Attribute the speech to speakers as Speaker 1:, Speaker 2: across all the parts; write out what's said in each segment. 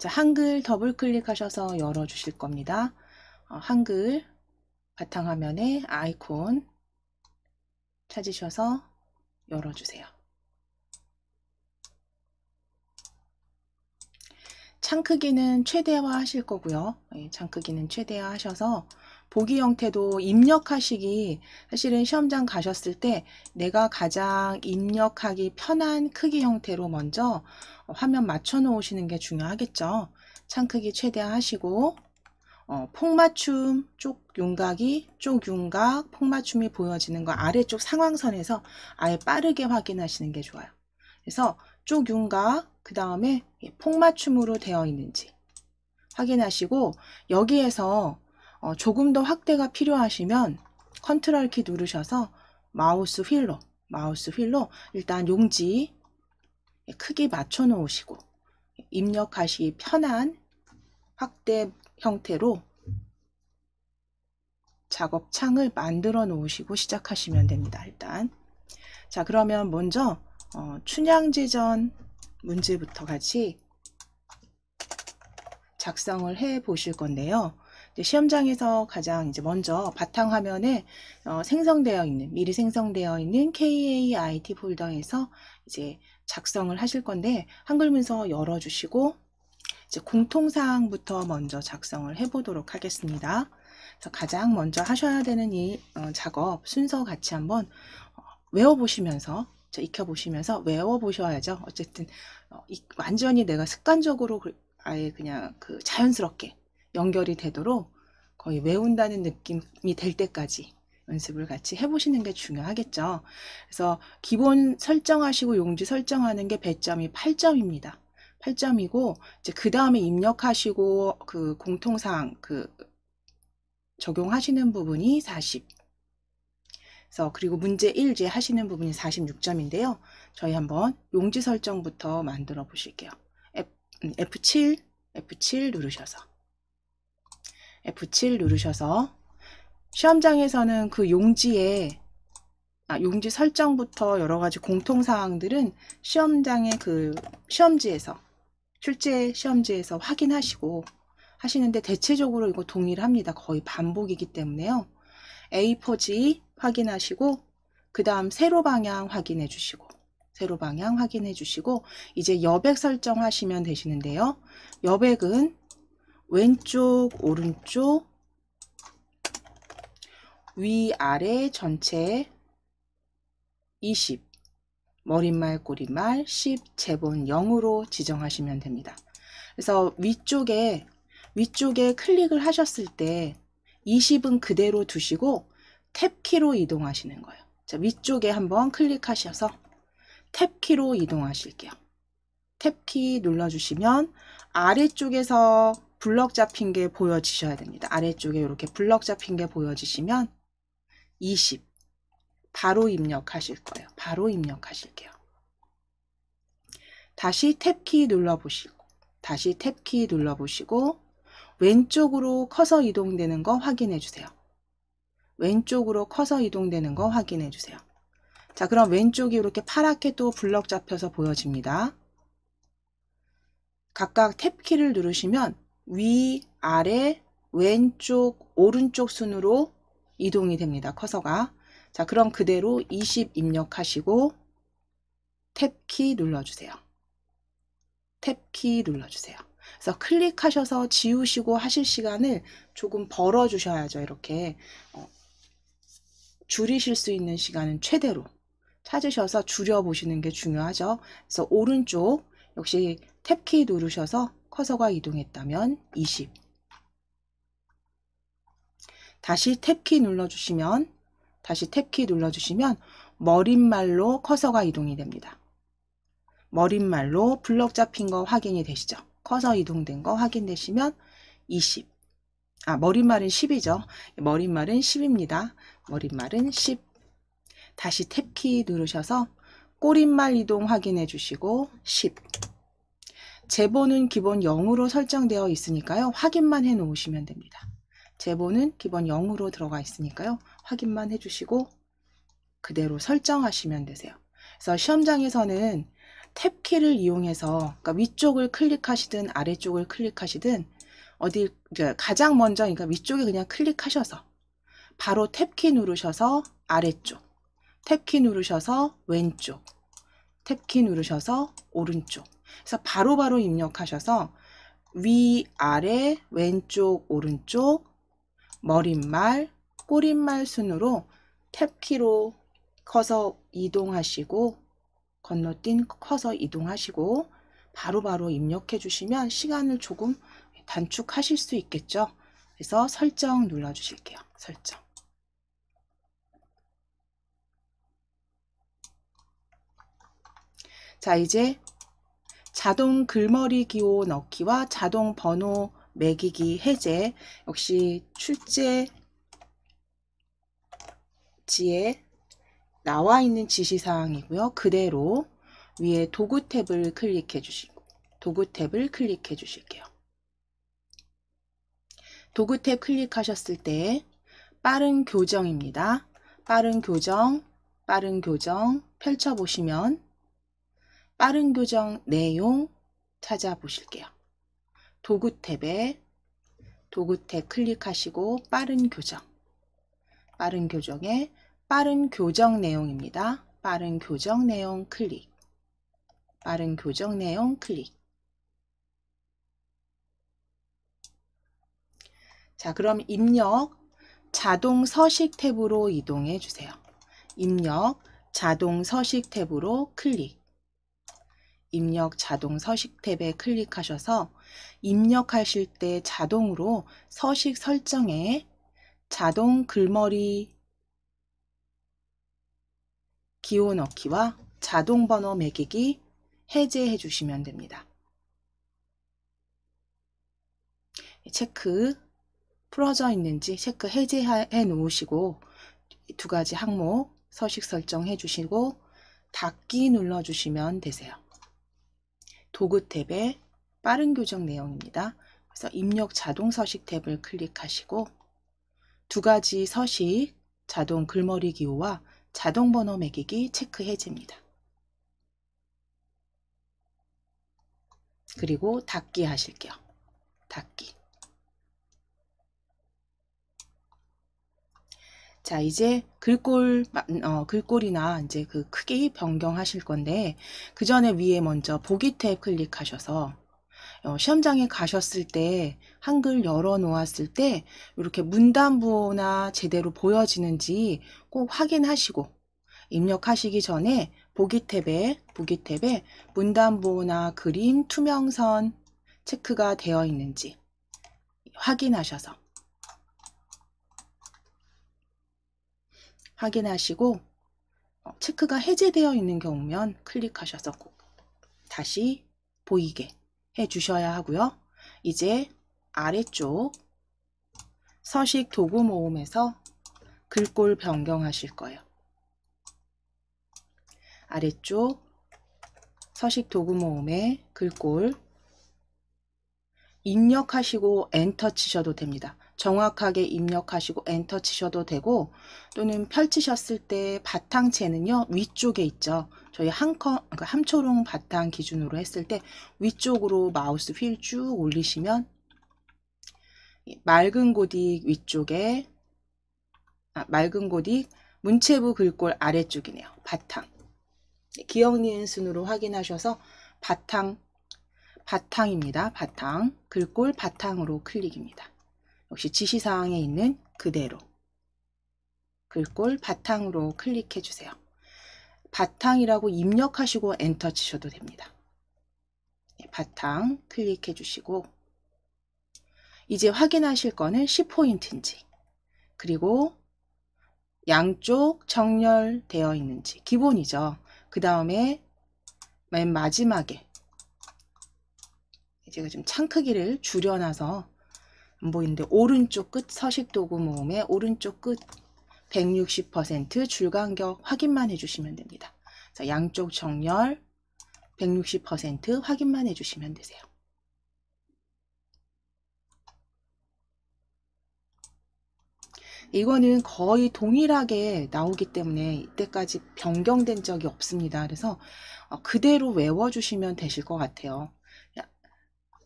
Speaker 1: 자, 한글 더블 클릭하셔서 열어 주실 겁니다. 한글 바탕화면에 아이콘 찾으셔서 열어 주세요. 창 크기는 최대화 하실 거고요. 창 크기는 최대화 하셔서 보기 형태도 입력하시기, 사실은 시험장 가셨을 때 내가 가장 입력하기 편한 크기 형태로 먼저 화면 맞춰 놓으시는 게 중요하겠죠. 창 크기 최대화 하시고 폭맞춤, 쪽윤곽이, 쪽윤곽, 폭맞춤이 보여지는 거 아래쪽 상황선에서 아예 빠르게 확인하시는 게 좋아요. 그래서 쪽윤곽, 그 다음에 폭맞춤으로 되어 있는지 확인하시고, 여기에서 조금 더 확대가 필요하시면 컨트롤 키 누르셔서 마우스 휠로 일단 용지 크기 맞춰 놓으시고 입력하시기 편한 확대 형태로 작업창을 만들어 놓으시고 시작하시면 됩니다. 일단 자, 그러면 먼저 춘향제전 문제부터 같이 작성을 해 보실 건데요. 시험장에서 가장 이제 먼저 바탕화면에 미리 생성되어 있는 KAIT 폴더에서 이제 작성을 하실 건데, 한글 문서 열어 주시고 이제 공통사항부터 먼저 작성을 해 보도록 하겠습니다. 그래서 가장 먼저 하셔야 되는 이 작업 순서 같이 한번 외워보시면서, 익혀보시면서 외워보셔야죠. 어쨌든 완전히 내가 습관적으로 아예 그냥 자연스럽게 연결이 되도록 거의 외운다는 느낌이 될 때까지 연습을 같이 해보시는 게 중요하겠죠. 그래서 기본 설정하시고 용지 설정하는 게 배점이 8점입니다. 8점이고 이제 그 다음에 입력하시고 공통사항 적용하시는 부분이 40. 그리고 문제 1 이제 하시는 부분이 46점인데요. 저희 한번 용지 설정부터 만들어 보실게요. F7 누르셔서 시험장에서는 그 용지 설정부터 여러 가지 공통사항들은 시험장의 실제 시험지에서 확인하시고 하시는데, 대체적으로 이거 동일합니다. 거의 반복이기 때문에요. A4지 확인하시고 그 다음 세로 방향 확인해 주시고 이제 여백 설정하시면 되시는데요. 여백은 왼쪽 오른쪽 위아래 전체 20, 머릿말 꼬릿말 10, 제본 0으로 지정하시면 됩니다. 그래서 위쪽에 클릭을 하셨을 때 20은 그대로 두시고 탭키로 이동하시는 거예요. 자, 위쪽에 한번 클릭하셔서 탭키로 이동하실게요. 탭키 눌러주시면 아래쪽에서 블럭 잡힌 게 보여지셔야 됩니다. 아래쪽에 이렇게 블럭 잡힌 게 보여지시면 20 바로 입력하실 거예요. 바로 입력하실게요. 다시 탭키 눌러보시고 왼쪽으로 커서 이동되는 거 확인해 주세요. 자, 그럼 왼쪽이 이렇게 파랗게 또 블럭 잡혀서 보여집니다. 각각 탭키를 누르시면 위, 아래, 왼쪽, 오른쪽 순으로 이동이 됩니다. 커서가. 자, 그럼 그대로 20 입력하시고 탭키 눌러주세요. 그래서 클릭하셔서 지우시고 하실 시간을 조금 벌어 주셔야죠. 이렇게 줄이실 수 있는 시간은 최대로 찾으셔서 줄여 보시는 게 중요하죠. 그래서 오른쪽 역시 탭키 누르셔서 커서가 이동했다면 20. 다시 탭키 눌러주시면 머릿말로 커서가 이동이 됩니다. 머릿말로 블럭 잡힌 거 확인이 되시죠? 커서 이동된 거 확인되시면 20. 머릿말은 10이죠. 머릿말은 10입니다. 머릿말은 10. 다시 탭키 누르셔서 꼬릿말 이동 확인해 주시고 10. 제본은 기본 0으로 설정되어 있으니까요. 확인만 해 놓으시면 됩니다. 제본은 기본 0으로 들어가 있으니까요. 확인만 해 주시고 그대로 설정하시면 되세요. 그래서 시험장에서는 탭키를 이용해서 그러니까 위쪽을 클릭하시든 아래쪽을 클릭하시든 어디 가장 먼저 그러니까 위쪽에 그냥 클릭하셔서 바로 탭키 누르셔서 아래쪽, 탭키 누르셔서 왼쪽, 탭키 누르셔서 오른쪽. 그래서 바로바로 입력하셔서 위, 아래, 왼쪽, 오른쪽, 머릿말, 꼬릿말 순으로 탭키로 커서 이동하시고 건너뛴 커서 이동하시고 바로바로 입력해 주시면 시간을 조금 단축하실 수 있겠죠. 그래서 설정 눌러 주실게요. 설정. 자, 이제 자동 글머리 기호 넣기와 자동 번호 매기기 해제, 역시 출제지에 나와 있는 지시사항이고요. 그대로 위에 도구 탭을 클릭해 주시고 도구 탭을 클릭해 주실게요. 도구 탭 클릭하셨을 때 빠른 교정입니다. 빠른 교정 펼쳐보시면 빠른 교정 내용 찾아보실게요. 도구 탭에 도구 탭 클릭하시고 빠른 교정에 빠른 교정 내용입니다. 빠른 교정 내용 클릭. 빠른 교정 내용 클릭. 자, 그럼 입력 자동 서식 탭으로 이동해 주세요. 입력 자동 서식 탭으로 클릭. 입력 자동 서식 탭에 클릭하셔서 입력하실 때 자동으로 서식 설정에 자동 글머리 기호 넣기와 자동 번호 매기기 해제해 주시면 됩니다. 체크 풀어져 있는지 체크 해제해 놓으시고 두 가지 항목 서식 설정해 주시고 닫기 눌러 주시면 되세요. 도구 탭에 빠른 교정 내용입니다. 그래서 입력 자동 서식 탭을 클릭하시고 두 가지 서식 자동 글머리 기호와 자동 번호 매기기 체크 해제입니다. 그리고 닫기 하실게요. 닫기. 자, 이제 글꼴이나 이제 그 크기 변경하실 건데 그 전에 위에 먼저 보기 탭 클릭하셔서 시험장에 가셨을 때 한글 열어 놓았을 때 이렇게 문단부호나 제대로 보여지는지 꼭 확인하시고 입력하시기 전에 보기 탭에 문단부호나 그림, 투명선 체크가 되어 있는지 확인하시고 체크가 해제되어 있는 경우면 클릭하셔서 꼭 다시 보이게 해 주셔야 하고요. 이제 아래쪽 서식 도구 모음에서 글꼴 변경하실 거예요. 아래쪽 서식 도구 모음에 글꼴 입력하시고 엔터 치셔도 됩니다. 정확하게 입력하시고 엔터 치셔도 되고 또는 펼치셨을 때 바탕체는요 위쪽에 있죠. 저희 함초롱 바탕 기준으로 했을 때 위쪽으로 마우스 휠 쭉 올리시면 맑은 고딕 위쪽에 맑은 고딕 문체부 글꼴 아래쪽이네요. 바탕 기억 니은 순으로 확인하셔서 바탕입니다. 바탕 글꼴 바탕으로 클릭입니다. 역시 지시사항에 있는 그대로 글꼴 바탕으로 클릭해 주세요. 바탕이라고 입력하시고 엔터 치셔도 됩니다. 바탕 클릭해 주시고 이제 확인하실 거는 10포인트인지 그리고 양쪽 정렬되어 있는지 기본이죠. 그 다음에 맨 마지막에 제가 지금 창 크기를 줄여놔서 안 보이는데 오른쪽 끝 서식 도구 모음의 오른쪽 끝 160% 줄간격 확인만 해주시면 됩니다. 자, 양쪽 정렬 160% 확인만 해주시면 되세요. 이거는 거의 동일하게 나오기 때문에 이때까지 변경된 적이 없습니다. 그래서 그대로 외워주시면 되실 것 같아요.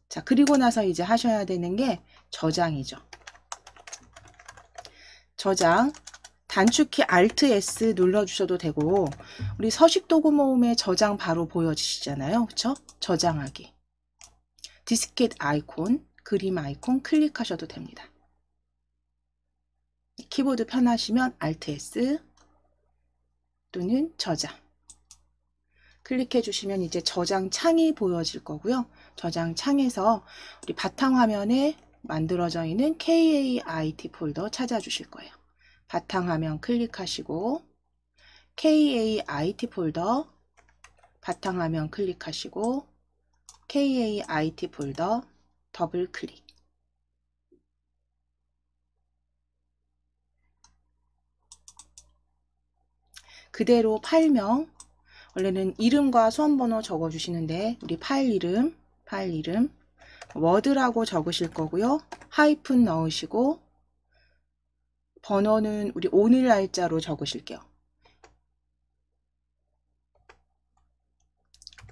Speaker 1: 자, 그리고 나서 이제 하셔야 되는 게 저장이죠. 저장. 단축키 Alt S 눌러주셔도 되고, 우리 서식 도구 모음의 저장 바로 보여지시잖아요. 그쵸? 저장하기. 디스켓 아이콘, 그림 아이콘 클릭하셔도 됩니다. 키보드 편하시면 Alt S 또는 저장. 클릭해 주시면 이제 저장 창이 보여질 거고요. 저장 창에서 우리 바탕화면에 만들어져 있는 KAIT 폴더 찾아주실 거예요. 바탕화면 클릭하시고 KAIT 폴더, 바탕화면 클릭하시고 KAIT 폴더 더블 클릭. 그대로 파일명, 원래는 이름과 수험번호 적어주시는데 우리 파일 이름 워드라고 적으실 거고요. 하이픈 넣으시고 번호는 우리 오늘 날짜로 적으실게요.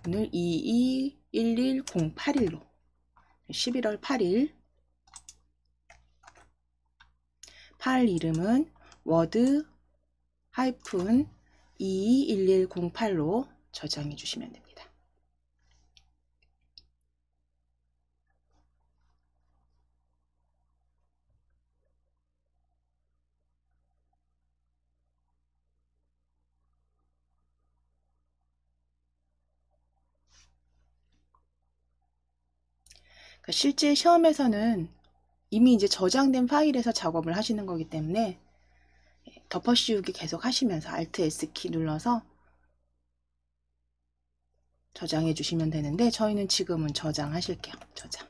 Speaker 1: 오늘 221108일로 11월 8일. 파일 이름은 워드 하이픈 221108로 저장해 주시면 됩니다. 실제 시험에서는 이미 이제 저장된 파일에서 작업을 하시는 거기 때문에 덮어 씌우기 계속 하시면서 Alt S 키 눌러서 저장해 주시면 되는데 저희는 지금은 저장하실게요. 저장.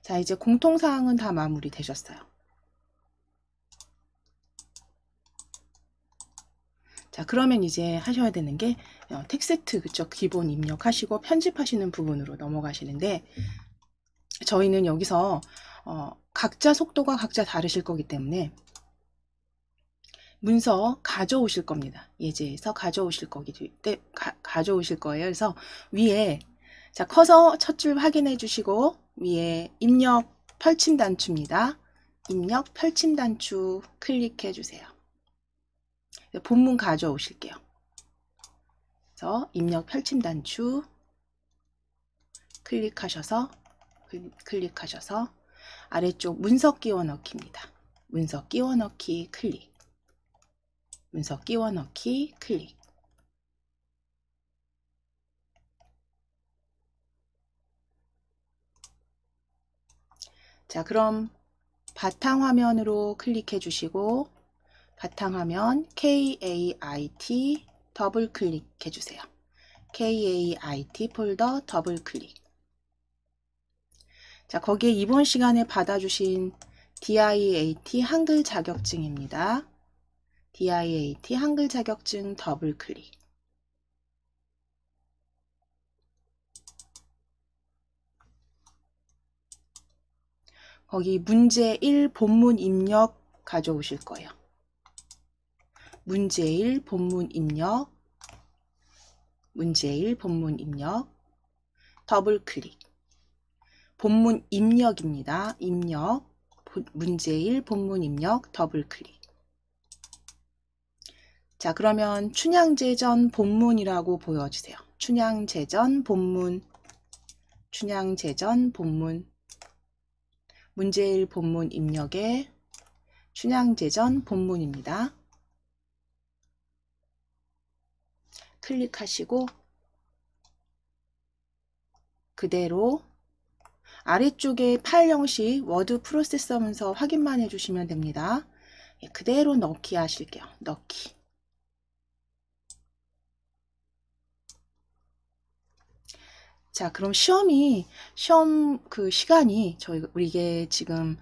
Speaker 1: 자, 이제 공통사항은 다 마무리 되셨어요. 자, 그러면 이제 하셔야 되는 게 텍스트, 그쵸? 기본 입력하시고 편집하시는 부분으로 넘어가시는데 저희는 여기서 각자 속도가 각자 다르실 거기 때문에 문서 가져오실 겁니다. 예제에서 가져오실 가져오실 거예요. 그래서 위에 자, 커서 첫 줄 확인해 주시고 위에 입력 펼침 단추입니다. 입력 펼침 단추 클릭해 주세요. 본문 가져오실게요. 그래서 입력 펼침 단추 클릭하셔서 아래쪽 문서 끼워 넣기입니다. 문서 끼워 넣기 클릭. 문서 끼워 넣기 클릭. 자, 그럼 바탕화면으로 클릭해 주시고 바탕화면 KAIT 더블 클릭해 주세요. KAIT 폴더 더블 클릭. 자, 거기에 이번 시간에 받아주신 DIAT 한글 자격증입니다. DIAT 한글 자격증 더블 클릭. 거기 문제 1 본문 입력 가져오실 거예요. 문제 1 본문 입력, 문제 1 본문 입력, 더블 클릭. 본문 입력입니다. 입력, 문제 1 본문 입력, 더블 클릭. 자, 그러면 춘향제전 본문이라고 보여주세요. 춘향제전 본문, 춘향제전 본문, 문제 1 본문 입력에 춘향제전 본문입니다. 클릭하시고 그대로 아래쪽에 파일 형식 워드 프로세서 문서 확인만 해주시면 됩니다. 그대로 넣기 하실게요. 넣기. 자, 그럼 시험 그 시간이 우리 이게 지금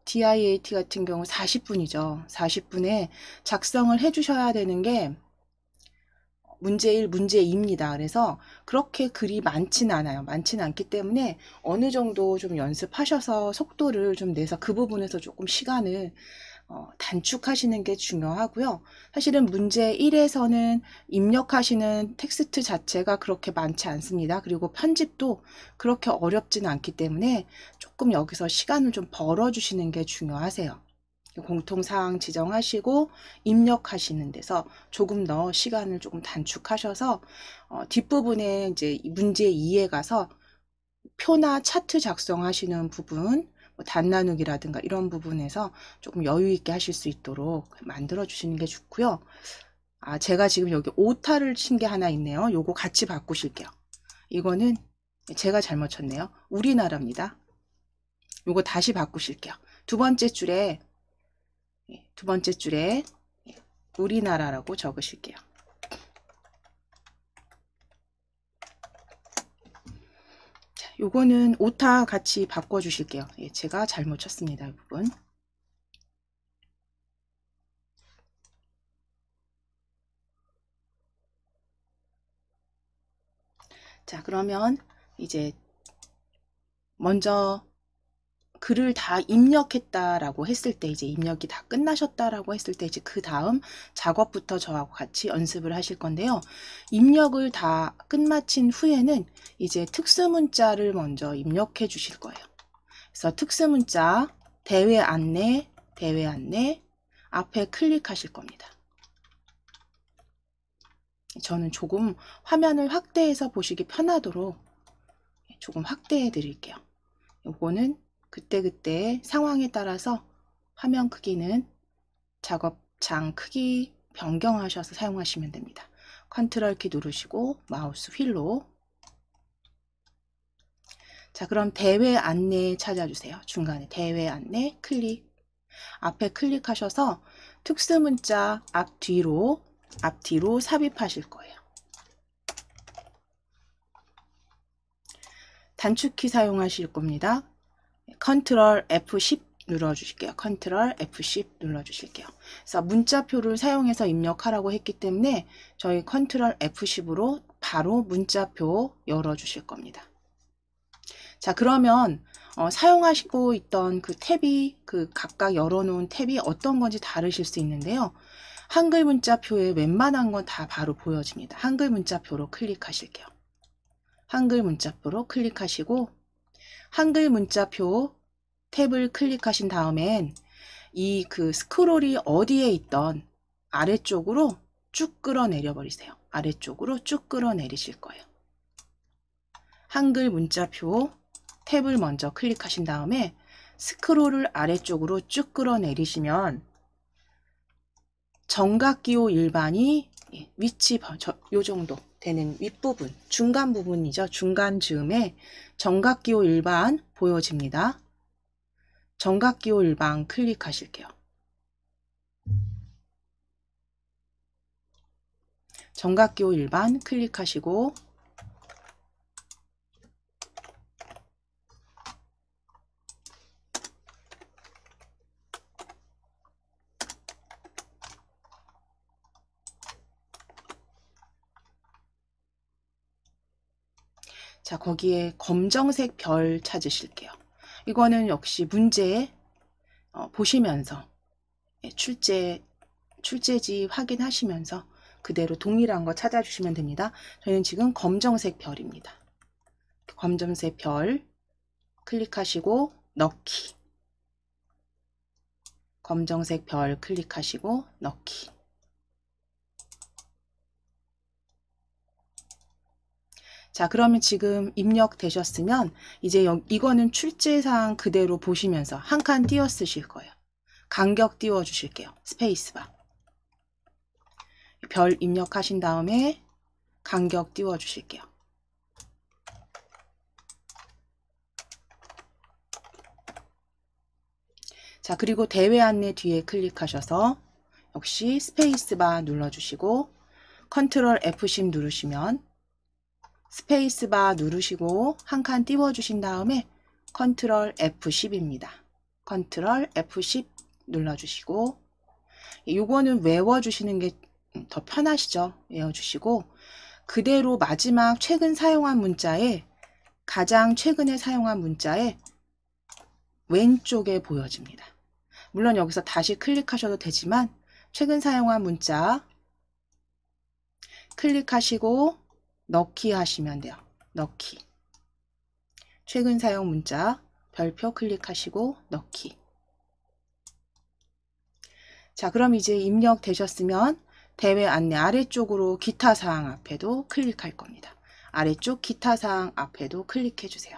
Speaker 1: DIAT 같은 경우 40분이죠. 40분에 작성을 해주셔야 되는 게 문제 1, 문제 2입니다. 그래서 그렇게 글이 많지는 않아요. 많지는 않기 때문에 어느 정도 좀 연습하셔서 속도를 좀 내서 그 부분에서 조금 시간을 단축하시는 게 중요하고요. 사실은 문제 1에서는 입력하시는 텍스트 자체가 그렇게 많지 않습니다. 그리고 편집도 그렇게 어렵지는 않기 때문에 조금 여기서 시간을 좀 벌어주시는 게 중요하세요. 공통사항 지정하시고 입력하시는 데서 조금 더 시간을 조금 단축하셔서 뒷부분에 이제 문제 2에 가서 표나 차트 작성하시는 부분, 뭐 단 나누기라든가 이런 부분에서 조금 여유 있게 하실 수 있도록 만들어 주시는 게 좋고요. 제가 지금 여기 오타를 친 게 하나 있네요. 요거 같이 바꾸실게요. 이거는 제가 잘못 쳤네요. 우리나라입니다. 요거 다시 바꾸실게요. 두 번째 줄에 우리나라라고 적으실게요. 자, 요거는 오타 같이 바꿔 주실게요. 제가 잘못 쳤습니다. 이 부분. 자, 그러면 이제 먼저 글을 다 입력했다라고 했을 때, 이제 입력이 다 끝나셨다라고 했을 때, 이제 그 다음 작업부터 저하고 같이 연습을 하실 건데요. 입력을 다 끝마친 후에는 이제 특수문자를 먼저 입력해 주실 거예요. 그래서 특수문자, 대회 안내 앞에 클릭하실 겁니다. 저는 조금 화면을 확대해서 보시기 편하도록 조금 확대해 드릴게요. 요거는 그때그때 상황에 따라서 화면 크기는 작업장 크기 변경하셔서 사용하시면 됩니다. 컨트롤 키 누르시고 마우스 휠로. 자, 그럼 대회 안내 찾아주세요. 중간에 대회 안내 클릭. 앞에 클릭하셔서 특수문자 앞뒤로 삽입하실 거예요. 단축키 사용하실 겁니다. 컨트롤 F10 눌러주실게요. 컨트롤 F10 눌러주실게요. 그래서 문자표를 사용해서 입력하라고 했기 때문에 저희 컨트롤 F10으로 바로 문자표 열어주실 겁니다. 자, 그러면 사용하시고 있던 그 탭이, 그 각각 열어놓은 탭이 어떤 건지 다르실 수 있는데요. 한글 문자표에 웬만한 건 다 바로 보여집니다. 한글 문자표로 클릭하실게요. 한글 문자표로 클릭하시고 한글 문자표 탭을 클릭하신 다음엔 이 그 스크롤이 어디에 있던 아래쪽으로 쭉 끌어내려 버리세요. 아래쪽으로 쭉 끌어내리실 거예요. 한글 문자표 탭을 먼저 클릭하신 다음에 스크롤을 아래쪽으로 쭉 끌어내리시면 정각기호 일반이 위치 요 정도 되는 윗부분, 중간 부분이죠. 중간 즈음에 정각기호 일반 보여집니다. 정각기호 일반 클릭하실게요. 정각기호 일반 클릭하시고 자, 거기에 검정색 별 찾으실게요. 이거는 역시 문제 보시면서 출제지 확인하시면서 그대로 동일한 거 찾아주시면 됩니다. 저희는 지금 검정색 별입니다. 검정색 별 클릭하시고 넣기. 검정색 별 클릭하시고 넣기. 자, 그러면 지금 입력되셨으면 이제 이거는 출제사항 그대로 보시면서 한 칸 띄워 쓰실 거예요. 간격 띄워 주실게요. 스페이스바. 별 입력하신 다음에 간격 띄워 주실게요. 자, 그리고 대회 안내 뒤에 클릭하셔서 역시 스페이스바 눌러주시고 컨트롤 F10 누르시면 스페이스바 누르시고 한 칸 띄워주신 다음에 컨트롤 F10입니다. 컨트롤 F10 눌러주시고 요거는 외워주시는 게 더 편하시죠? 외워주시고 그대로 마지막 최근 사용한 문자에 가장 최근에 사용한 문자에 왼쪽에 보여집니다. 물론 여기서 다시 클릭하셔도 되지만 최근 사용한 문자 클릭하시고 넣기 하시면 돼요. 넣기. 최근 사용 문자 별표 클릭하시고 넣기. 자, 그럼 이제 입력되셨으면 대회 안내 아래쪽으로 기타 사항 앞에도 클릭할 겁니다. 아래쪽 기타 사항 앞에도 클릭해 주세요.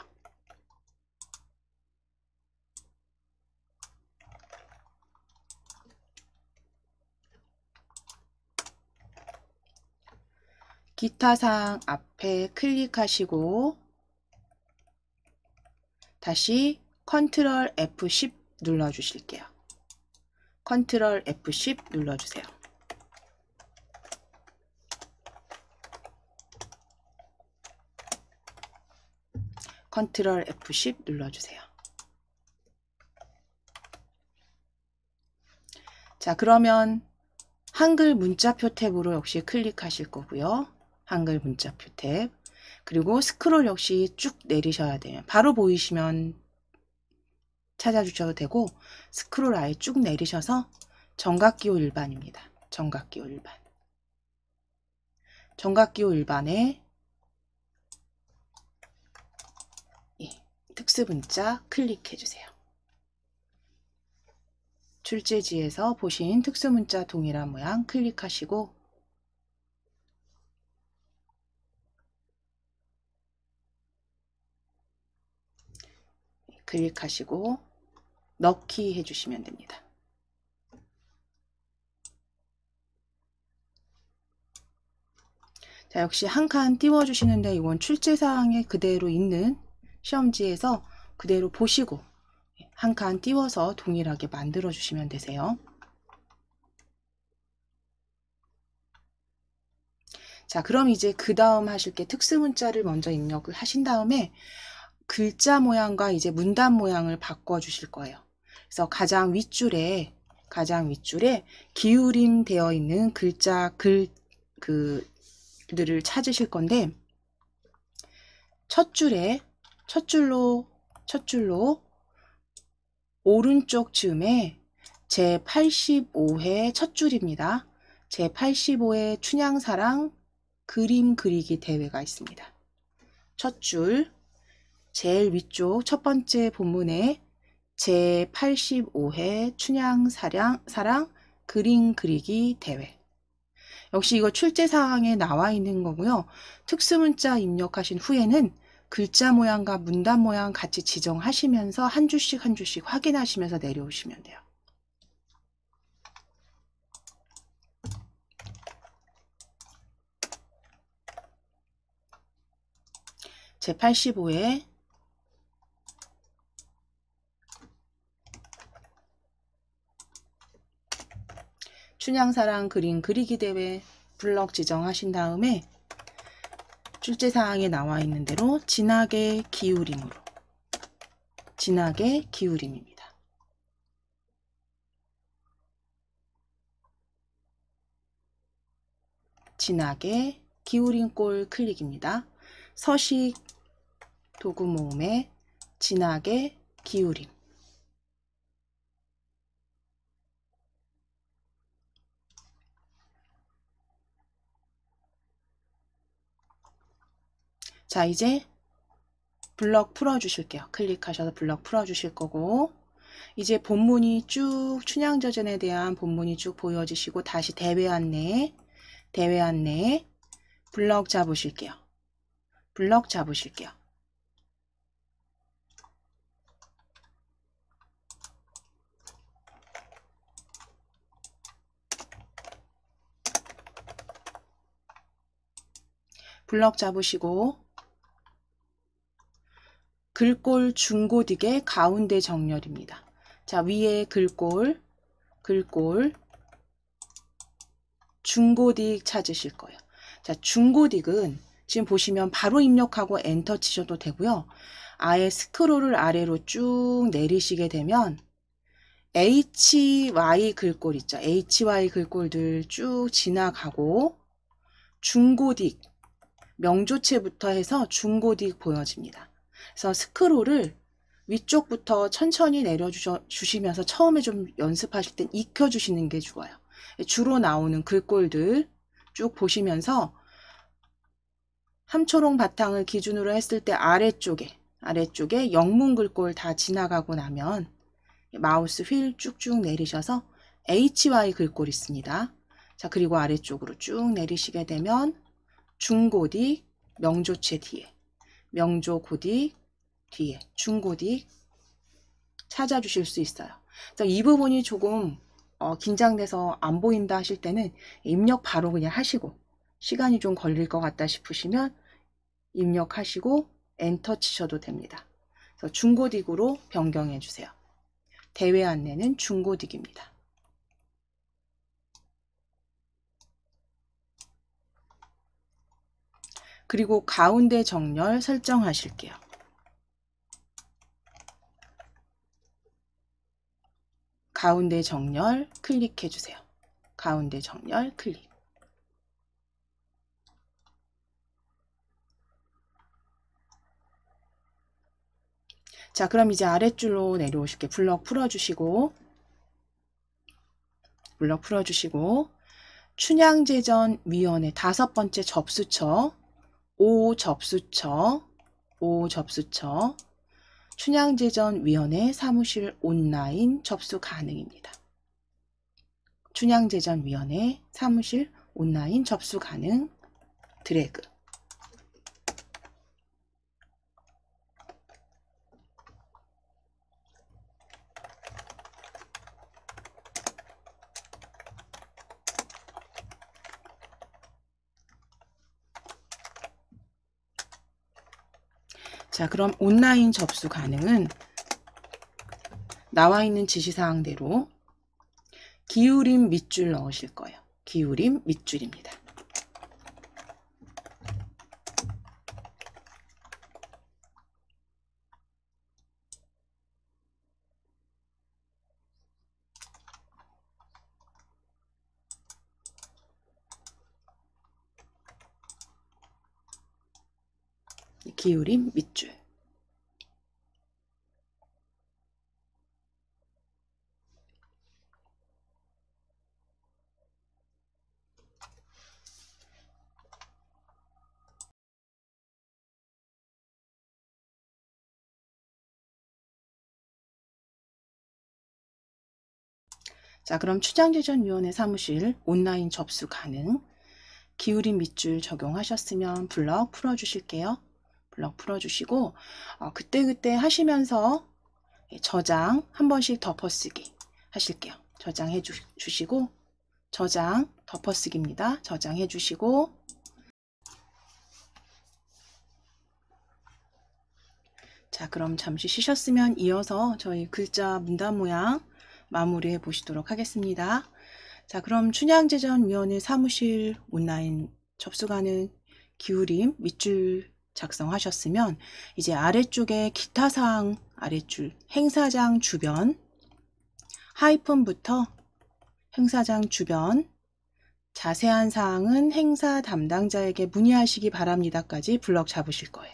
Speaker 1: 기타 사항 앞에 클릭하시고 다시 컨트롤 F10 눌러 주실게요. 컨트롤 F10 눌러 주세요. 컨트롤 F10 눌러주세요. 자, 그러면 한글 문자표 탭으로 역시 클릭하실 거고요. 한글 문자표 탭. 그리고 스크롤 역시 쭉 내리셔야 돼요. 바로 보이시면 찾아주셔도 되고 스크롤 아예 쭉 내리셔서 정각기호 일반입니다. 정각기호 일반. 정각기호 일반에 특수문자 클릭해주세요. 출제지에서 보신 특수문자 동일한 모양 클릭하시고 클릭하시고 넣기 해주시면 됩니다. 자, 역시 한 칸 띄워주시는데 이건 출제사항에 그대로 있는 시험지에서 그대로 보시고 한 칸 띄워서 동일하게 만들어 주시면 되세요. 자, 그럼 이제 그 다음 하실 게 특수문자를 먼저 입력을 하신 다음에 글자 모양과 이제 문단 모양을 바꿔 주실 거예요. 그래서 가장 윗줄에 기울임 되어 있는 글자 그들을 찾으실 건데 첫 줄로 오른쪽 즈음에 제85회 첫 줄입니다. 제85회 춘향사랑 그림 그리기 대회가 있습니다. 첫 줄, 제일 위쪽 첫 번째 본문에 제85회 춘향사랑 그림 그리기 대회. 역시 이거 출제사항에 나와 있는 거고요. 특수문자 입력하신 후에는 글자 모양과 문단 모양 같이 지정하시면서 한 줄씩 확인하시면서 내려오시면 돼요. 제85회 춘향사랑 그림 그리기 대회 블럭 지정하신 다음에 출제사항에 나와 있는 대로 진하게 기울임입니다. 진하게 기울인 꼴 클릭입니다. 서식 도구 모음에 진하게 기울임. 자, 이제 블럭 풀어주실게요. 클릭하셔서 블럭 풀어주실 거고 이제 본문이 쭉 춘향저전에 대한 본문이 쭉 보여지시고 다시 대회 안내 블럭 잡으실게요. 블럭 잡으시고 글꼴 중고딕의 가운데 정렬입니다. 자, 위에 글꼴 중고딕 찾으실 거예요. 자, 중고딕은 지금 보시면 바로 입력하고 엔터 치셔도 되고요. 아예 스크롤을 아래로 쭉 내리시게 되면 HY 글꼴 있죠. HY 글꼴들 쭉 지나가고 중고딕, 명조체부터 해서 중고딕 보여집니다. 그래서 스크롤을 위쪽부터 천천히 내려주시면서 처음에 좀 연습하실 땐 익혀주시는 게 좋아요. 주로 나오는 글꼴들 쭉 보시면서 함초롱 바탕을 기준으로 했을 때 아래쪽에 영문 글꼴 다 지나가고 나면 마우스 휠 쭉쭉 내리셔서 HY 글꼴 있습니다. 자, 그리고 아래쪽으로 쭉 내리시게 되면 중고딕, 명조체 뒤에, 명조고딕 뒤에, 중고딕 찾아주실 수 있어요. 그래서 이 부분이 조금 긴장돼서 안 보인다 하실 때는 입력 바로 그냥 하시고, 시간이 좀 걸릴 것 같다 싶으시면 입력하시고 엔터 치셔도 됩니다. 그래서 중고딕으로 변경해 주세요. 대회 안내는 중고딕입니다. 그리고 가운데 정렬 설정하실게요. 가운데 정렬 클릭해 주세요. 가운데 정렬 클릭. 자, 그럼 이제 아랫줄로 내려오실게요. 블럭 풀어주시고 춘향제전위원회 5번째 접수처 5접수처 춘향제전위원회 사무실 온라인 접수 가능입니다. 춘향제전위원회 사무실 온라인 접수 가능 드래그. 자, 그럼 온라인 접수 가능은 나와 있는 지시사항대로 기울임 밑줄 넣으실 거예요. 기울임 밑줄입니다. 기울임 밑줄. 자, 그럼 춘향제전위원회 사무실 온라인 접수 가능. 기울임 밑줄 적용하셨으면 블럭 풀어주실게요. 블럭 풀어주시고 그때그때 하시면서 저장 한 번씩 덮어쓰기 하실게요. 저장해 주시고 저장 덮어쓰기입니다. 저장해 주시고 자, 그럼 잠시 쉬셨으면 이어서 저희 글자 문단 모양 마무리해 보시도록 하겠습니다. 자, 그럼 춘향제전위원회 사무실 온라인 접수 가능 기울임 밑줄 작성하셨으면 이제 아래쪽에 기타 사항 아래줄 행사장 주변 하이픈부터 행사장 주변 자세한 사항은 행사 담당자에게 문의하시기 바랍니다까지 블럭 잡으실 거예요.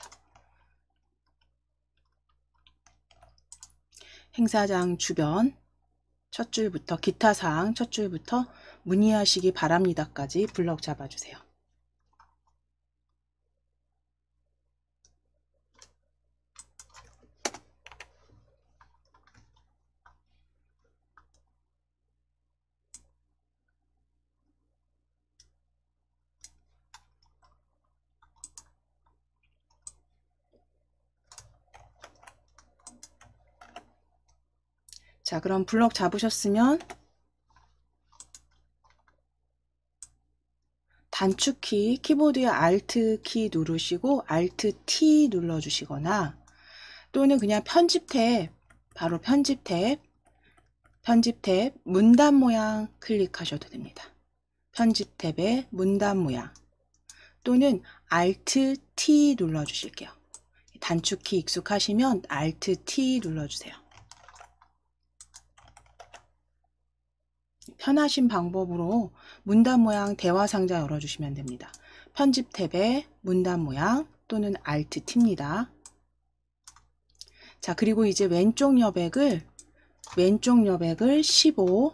Speaker 1: 행사장 주변 첫 줄부터 기타 사항 첫 줄부터 문의하시기 바랍니다까지 블럭 잡아주세요. 자, 그럼 블럭 잡으셨으면 단축키 키보드의 Alt 키 누르시고 Alt T 눌러주시거나 또는 그냥 편집 탭 바로 편집 탭 문단 모양 클릭하셔도 됩니다. 편집 탭의 문단 모양 또는 Alt T 눌러주실게요. 단축키 익숙하시면 Alt T 눌러주세요. 편하신 방법으로 문단 모양 대화 상자 열어주시면 됩니다. 편집 탭에 문단 모양 또는 Alt T입니다. 자, 그리고 이제 왼쪽 여백을 15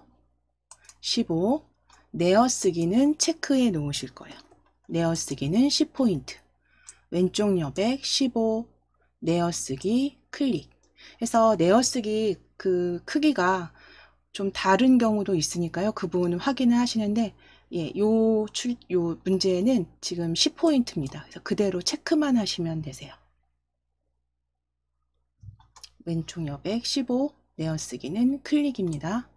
Speaker 1: 내어쓰기는 체크해 놓으실 거예요. 내어쓰기는 10포인트. 왼쪽 여백 15 내어쓰기 클릭 해서 내어쓰기 그 크기가 좀 다른 경우도 있으니까요. 그 부분을 확인을 하시는데 요 문제는 지금 10포인트입니다. 그래서 그대로 체크만 하시면 되세요. 왼쪽 여백 15 내어쓰기는 클릭입니다.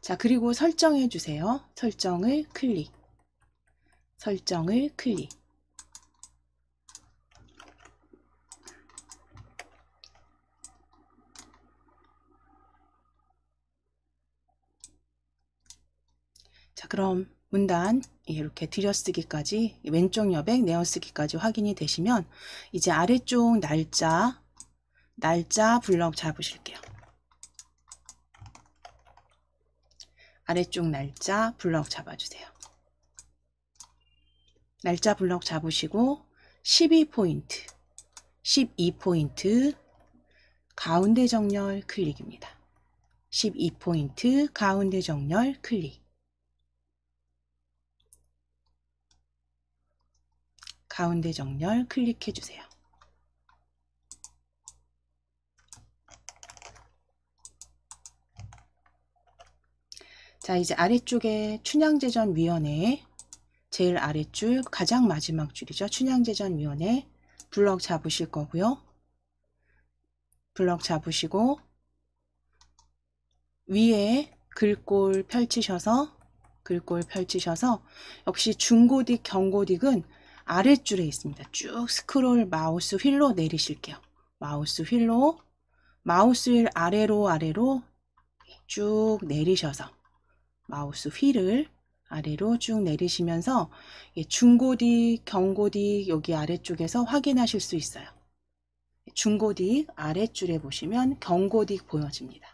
Speaker 1: 자, 그리고 설정해 주세요. 설정을 클릭. 설정을 클릭. 자, 그럼 문단 이렇게 들여쓰기까지 왼쪽 여백 내어쓰기까지 확인이 되시면 이제 아래쪽 날짜 블럭 잡으실게요. 아래쪽 날짜 블럭 잡아주세요. 날짜 블럭 잡으시고 12포인트 12포인트 가운데 정렬 클릭입니다. 12포인트 가운데 정렬 클릭. 가운데 정렬 클릭해 주세요. 자, 이제 아래쪽에 춘향제전위원회 제일 아랫줄 가장 마지막 줄이죠. 춘향제전위원회 블럭 잡으실 거고요. 블럭 잡으시고 위에 글꼴 펼치셔서 역시 중고딕, 경고딕은 아랫줄에 있습니다. 쭉 스크롤 마우스 휠로 내리실게요. 마우스 휠 아래로 쭉 내리셔서 마우스 휠을 아래로 쭉 내리시면서 중고딕, 경고딕 여기 아래쪽에서 확인하실 수 있어요. 중고딕 아랫줄에 보시면 경고딕 보여집니다.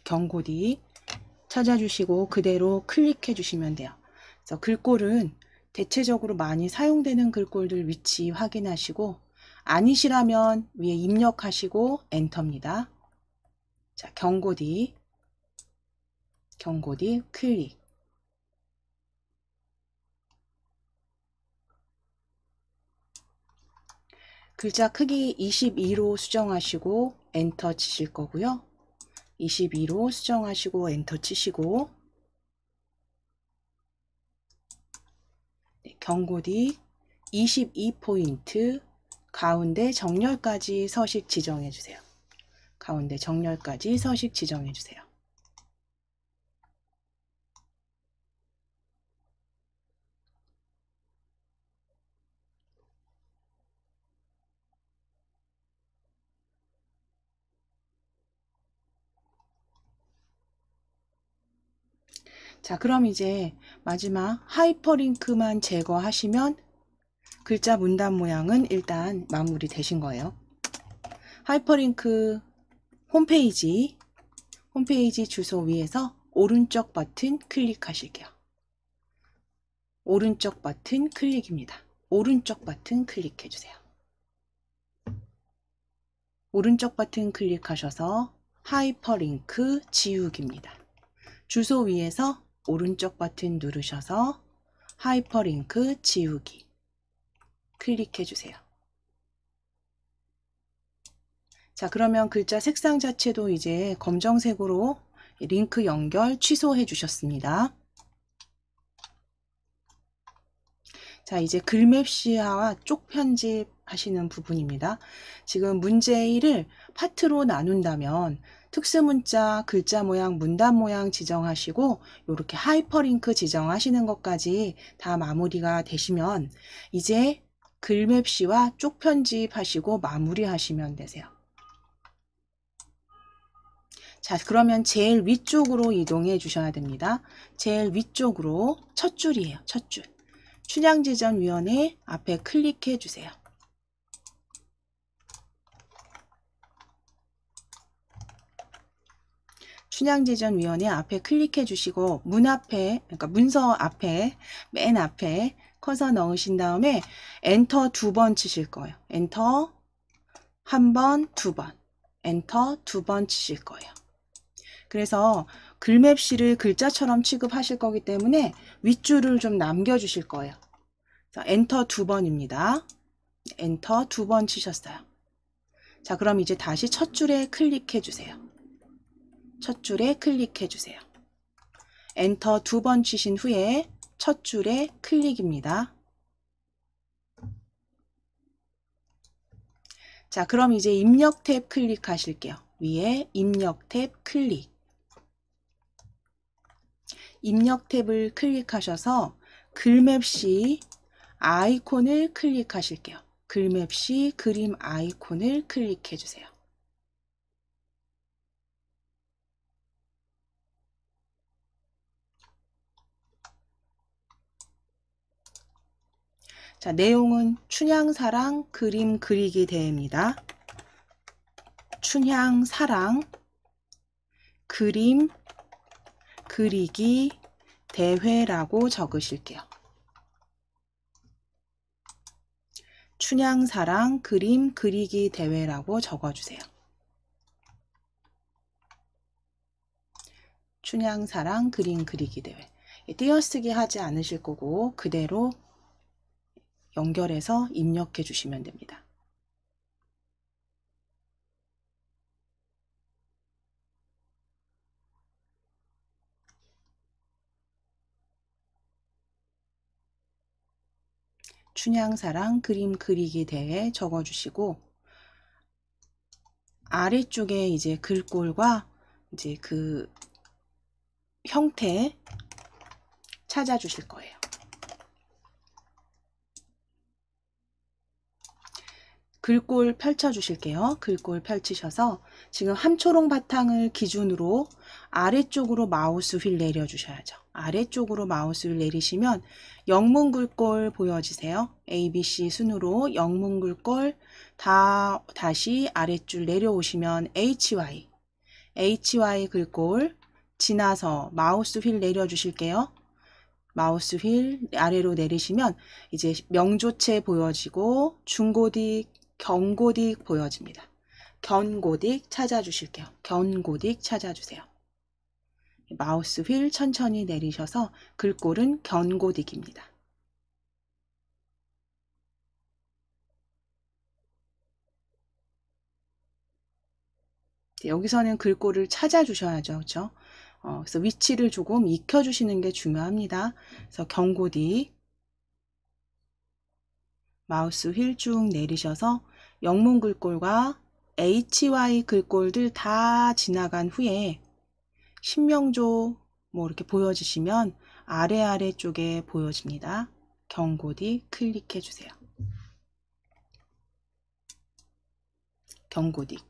Speaker 1: 경고딕 찾아주시고 그대로 클릭해 주시면 돼요. 그래서 글꼴은 대체적으로 많이 사용되는 글꼴들 위치 확인하시고 아니시라면 위에 입력하시고 엔터입니다. 자, 경고딕 클릭. 글자 크기 22로 수정하시고 엔터 치실 거고요. 22로 수정하시고 엔터 치시고 경고딕 22포인트 가운데 정렬까지 서식 지정해 주세요. 가운데 정렬까지 서식 지정해 주세요. 자, 그럼 이제 마지막 하이퍼링크만 제거하시면 글자 문단 모양은 일단 마무리 되신 거예요. 하이퍼링크 홈페이지 주소 위에서 오른쪽 버튼 클릭하실게요. 오른쪽 버튼 클릭입니다. 오른쪽 버튼 클릭해 주세요. 오른쪽 버튼 클릭하셔서 하이퍼링크 지우기입니다. 주소 위에서 오른쪽 버튼 누르셔서 하이퍼링크 지우기 클릭해 주세요. 자, 그러면 글자 색상 자체도 이제 검정색으로 링크 연결 취소해 주셨습니다. 자, 이제 글맵 시야와 쪽 편집 하시는 부분입니다. 지금 문제 1을 파트로 나눈다면 특수문자, 글자 모양, 문단 모양 지정하시고 이렇게 하이퍼링크 지정하시는 것까지 다 마무리가 되시면 이제 글맵 시와 쪽 편집하시고 마무리하시면 되세요. 자, 그러면 제일 위쪽으로 이동해 주셔야 됩니다. 제일 위쪽으로 첫 줄이에요. 첫 줄. 춘향지전위원회 앞에 클릭해 주세요. 춘향지전위원회 앞에 클릭해 주시고 문 앞에, 그러니까 문서 앞에, 맨 앞에 커서 넣으신 다음에 엔터 2번 치실 거예요. 엔터 1번, 2번, 엔터 2번 치실 거예요. 그래서 글맵시를 글자처럼 취급하실 거기 때문에 윗줄을 좀 남겨주실 거예요. 자, 엔터 2번입니다. 엔터 2번 치셨어요. 자, 그럼 이제 다시 첫 줄에 클릭해 주세요. 첫 줄에 클릭해 주세요. 엔터 2번 치신 후에 첫 줄에 클릭입니다. 자, 그럼 이제 입력 탭 클릭하실게요. 위에 입력 탭 클릭. 입력 탭을 클릭하셔서 글맵시 아이콘을 클릭하실게요. 글맵시 그림 아이콘을 클릭해 주세요. 자, 내용은 춘향사랑 그림 그리기 대회입니다. 춘향사랑 그림 그리기 대회라고 적으실게요. 춘향사랑 그림 그리기 대회라고 적어주세요. 춘향사랑 그림 그리기 대회. 띄어쓰기 하지 않으실 거고 그대로 연결해서 입력해 주시면 됩니다. 춘향사랑 그림 그리기 대회 적어주시고 아래쪽에 이제 글꼴과 이제 그 형태 찾아주실 거예요. 글꼴 펼쳐 주실게요. 글꼴 펼치셔서 지금 함초롱 바탕을 기준으로 아래쪽으로 마우스 휠 내려 주셔야죠. 아래쪽으로 마우스 휠 내리시면 영문 글꼴 보여지세요. ABC 순으로 영문 글꼴 다시 아래줄 내려오시면 HY 글꼴 지나서 마우스 휠 내려 주실게요. 마우스 휠 아래로 내리시면 이제 명조체 보여지고 중고딕, 경고딕 보여집니다. 견고딕 찾아주실게요. 견고딕 찾아주세요. 마우스 휠 천천히 내리셔서 글꼴은 견고딕입니다. 여기서는 글꼴을 찾아주셔야죠. 그렇죠? 그래서 위치를 조금 익혀주시는 게 중요합니다. 그래서 견고딕 마우스 휠 쭉 내리셔서 영문 글꼴과 HY 글꼴들 다 지나간 후에 신명조 뭐 이렇게 보여지시면 아래 쪽에 보여집니다. 견고딕 클릭해 주세요. 견고딕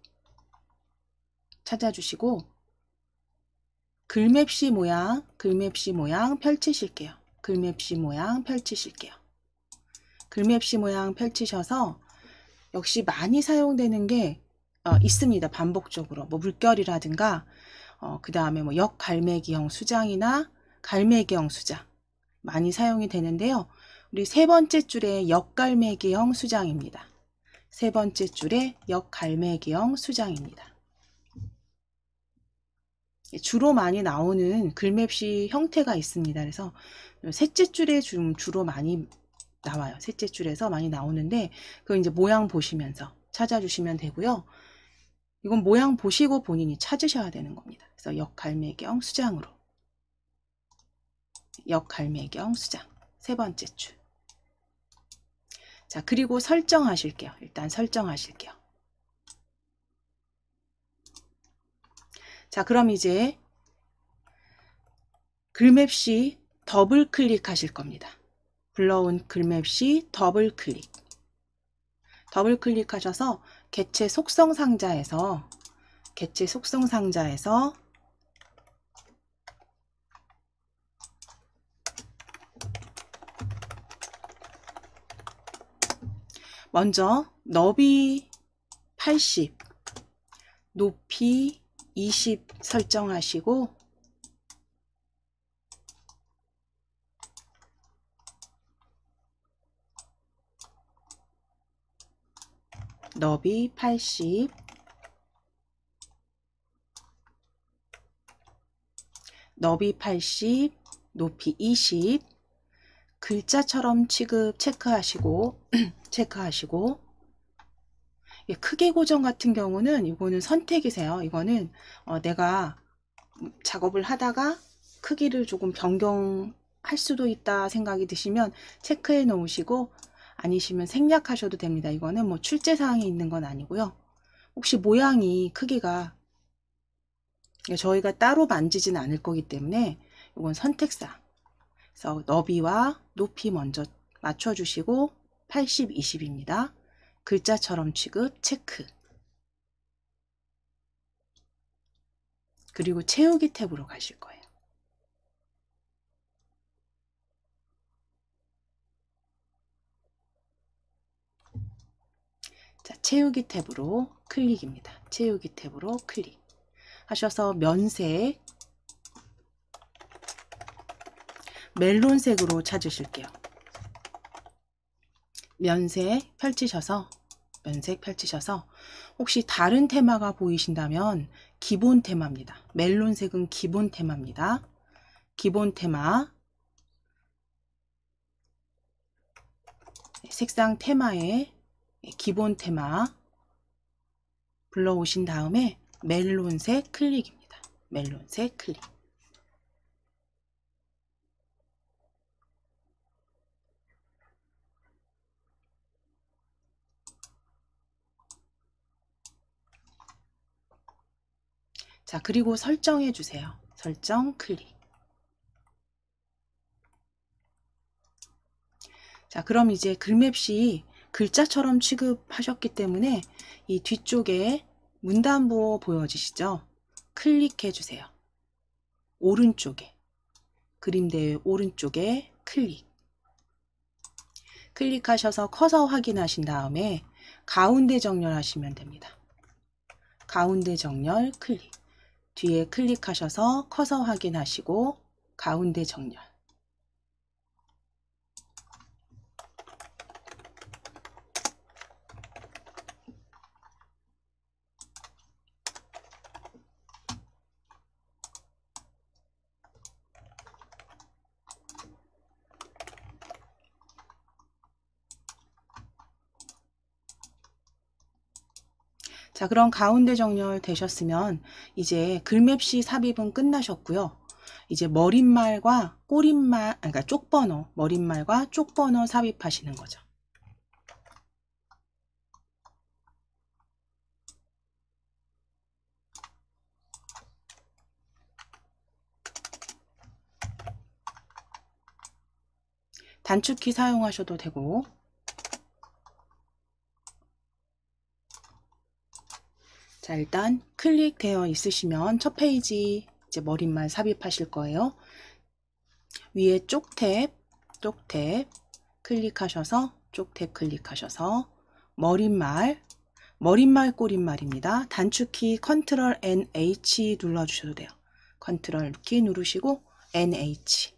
Speaker 1: 찾아주시고 글맵시 모양 펼치실게요. 글맵시 모양 펼치실게요. 글맵시 모양 펼치셔서 역시 많이 사용되는 게 있습니다. 반복적으로 뭐 물결이라든가 그 다음에 뭐 역갈매기형 수장이나 갈매기형 수장 많이 사용이 되는데요. 우리 세 번째 줄에 역갈매기형 수장입니다. 세 번째 줄에 역갈매기형 수장입니다. 주로 많이 나오는 글맵시 형태가 있습니다. 그래서 셋째 줄에 주로 많이 나와요. 셋째 줄에서 많이 나오는데 그 이제 모양 보시면서 찾아주시면 되고요. 이건 모양 보시고 본인이 찾으셔야 되는 겁니다. 그래서 역갈매경 수장으로 역갈매경 수장 세 번째 줄. 자, 그리고 설정하실게요. 일단 설정하실게요. 자, 그럼 이제 글맵시 더블 클릭하실 겁니다. 불러온 글맵시 더블 클릭. 더블 클릭하셔서 개체 속성 상자에서 먼저 너비 80, 높이 20 설정하시고 너비 80, 너비 80, 높이 20, 글자처럼 취급 체크하시고 체크하시고 크기 고정 같은 경우는 이거는 선택이세요. 이거는 내가 작업을 하다가 크기를 조금 변경할 수도 있다 생각이 드시면 체크해 놓으시고 아니시면 생략하셔도 됩니다. 이거는 뭐 출제사항이 있는 건 아니고요. 혹시 모양이 크기가 저희가 따로 만지진 않을 거기 때문에 이건 선택사항. 그래서 너비와 높이 먼저 맞춰주시고 80, 20입니다. 글자처럼 취급 체크. 그리고 채우기 탭으로 가실 거예요. 자, 채우기 탭으로 클릭입니다. 채우기 탭으로 클릭 하셔서 면색 멜론색으로 찾으실게요. 면색 펼치셔서 혹시 다른 테마가 보이신다면 기본 테마입니다. 멜론색은 기본 테마입니다. 기본 테마 색상 테마에 기본 테마 불러오신 다음에 멜론색 클릭입니다. 멜론색 클릭. 자, 그리고 설정해 주세요. 설정 클릭. 자, 그럼 이제 글맵시 글자처럼 취급하셨기 때문에 이 뒤쪽에 문단부 보여지시죠? 클릭해 주세요. 오른쪽에 그림대의 오른쪽에 클릭. 클릭하셔서 커서 확인하신 다음에 가운데 정렬하시면 됩니다. 가운데 정렬 클릭. 뒤에 클릭하셔서 커서 확인하시고 가운데 정렬. 자, 그럼 가운데 정렬 되셨으면 이제 글맵시 삽입은 끝나셨고요. 이제 머릿말과 꼬릿말, 그러니까 쪽번호, 머릿말과 쪽번호 삽입하시는 거죠. 단축키 사용하셔도 되고 자, 일단 클릭되어 있으시면 첫 페이지 이제 머릿말 삽입하실 거예요. 위에 쪽탭 클릭하셔서 쪽탭 클릭하셔서 머릿말 꼬릿말입니다. 단축키 컨트롤 NH 눌러주셔도 돼요. 컨트롤 키 누르시고 NH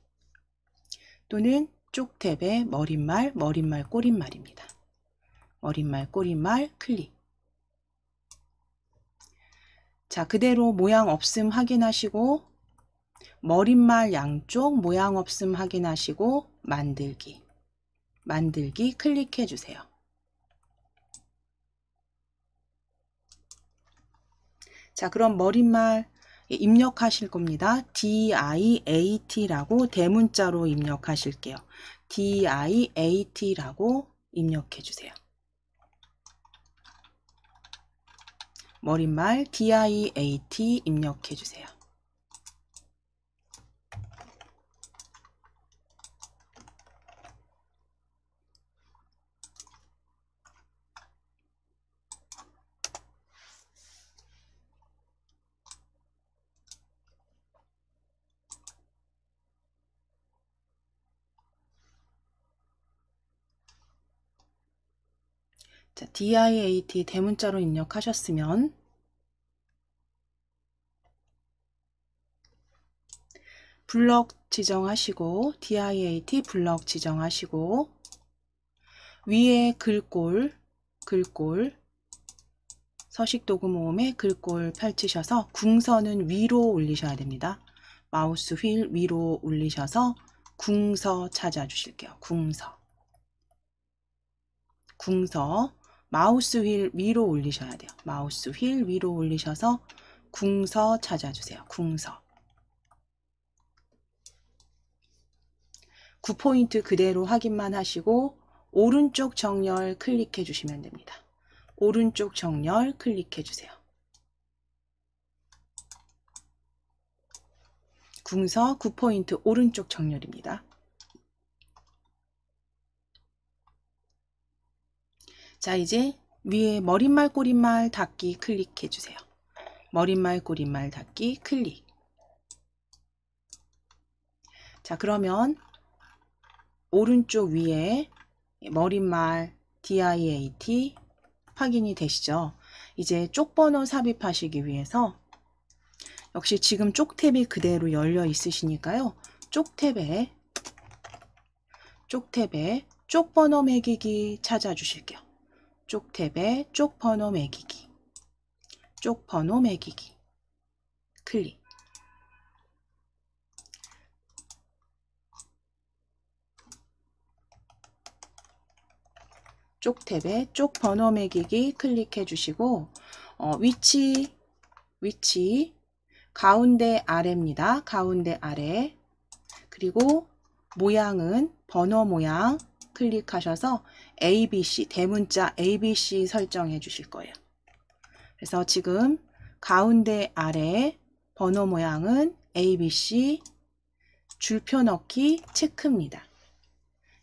Speaker 1: 또는 쪽탭의 머릿말 꼬릿말입니다. 머릿말 꼬릿말 클릭. 자, 그대로 모양 없음 확인하시고 머릿말 양쪽 모양 없음 확인하시고 만들기 클릭해 주세요. 자, 그럼 머릿말 입력하실 겁니다. DIAT라고 대문자로 입력하실게요. DIAT라고 입력해 주세요. 머릿말 DIAT 입력해 주세요. 자, DIAT 대문자로 입력하셨으면 블럭 지정하시고 DIAT 블럭 지정하시고 위에 글꼴 서식도구 모음에 글꼴 펼치셔서 궁서는 위로 올리셔야 됩니다. 마우스 휠 위로 올리셔서 궁서 찾아주실게요. 궁서 마우스 휠 위로 올리셔야 돼요. 마우스 휠 위로 올리셔서 궁서 찾아주세요. 궁서 9포인트 그대로 확인만 하시고 오른쪽 정렬 클릭해 주시면 됩니다. 오른쪽 정렬 클릭해 주세요. 궁서 9포인트 오른쪽 정렬입니다. 자, 이제 위에 머릿말 꼬릿말 닫기 클릭해 주세요. 머릿말 꼬릿말 닫기 클릭. 자, 그러면 오른쪽 위에 머릿말 DIAT 확인이 되시죠? 이제 쪽번호 삽입하시기 위해서 역시 지금 쪽 탭이 그대로 열려 있으시니까요. 쪽 탭에 쪽번호 매기기 찾아주실게요. 쪽 탭에 쪽번호 매기기 클릭. 쪽 탭에 쪽 번호 매기기 클릭해 주시고 위치 가운데 아래입니다. 가운데 아래. 그리고 모양은 번호 모양 클릭하셔서 ABC 대문자 ABC 설정해 주실 거예요. 그래서 지금 가운데 아래 번호 모양은 ABC 줄표 넣기 체크입니다.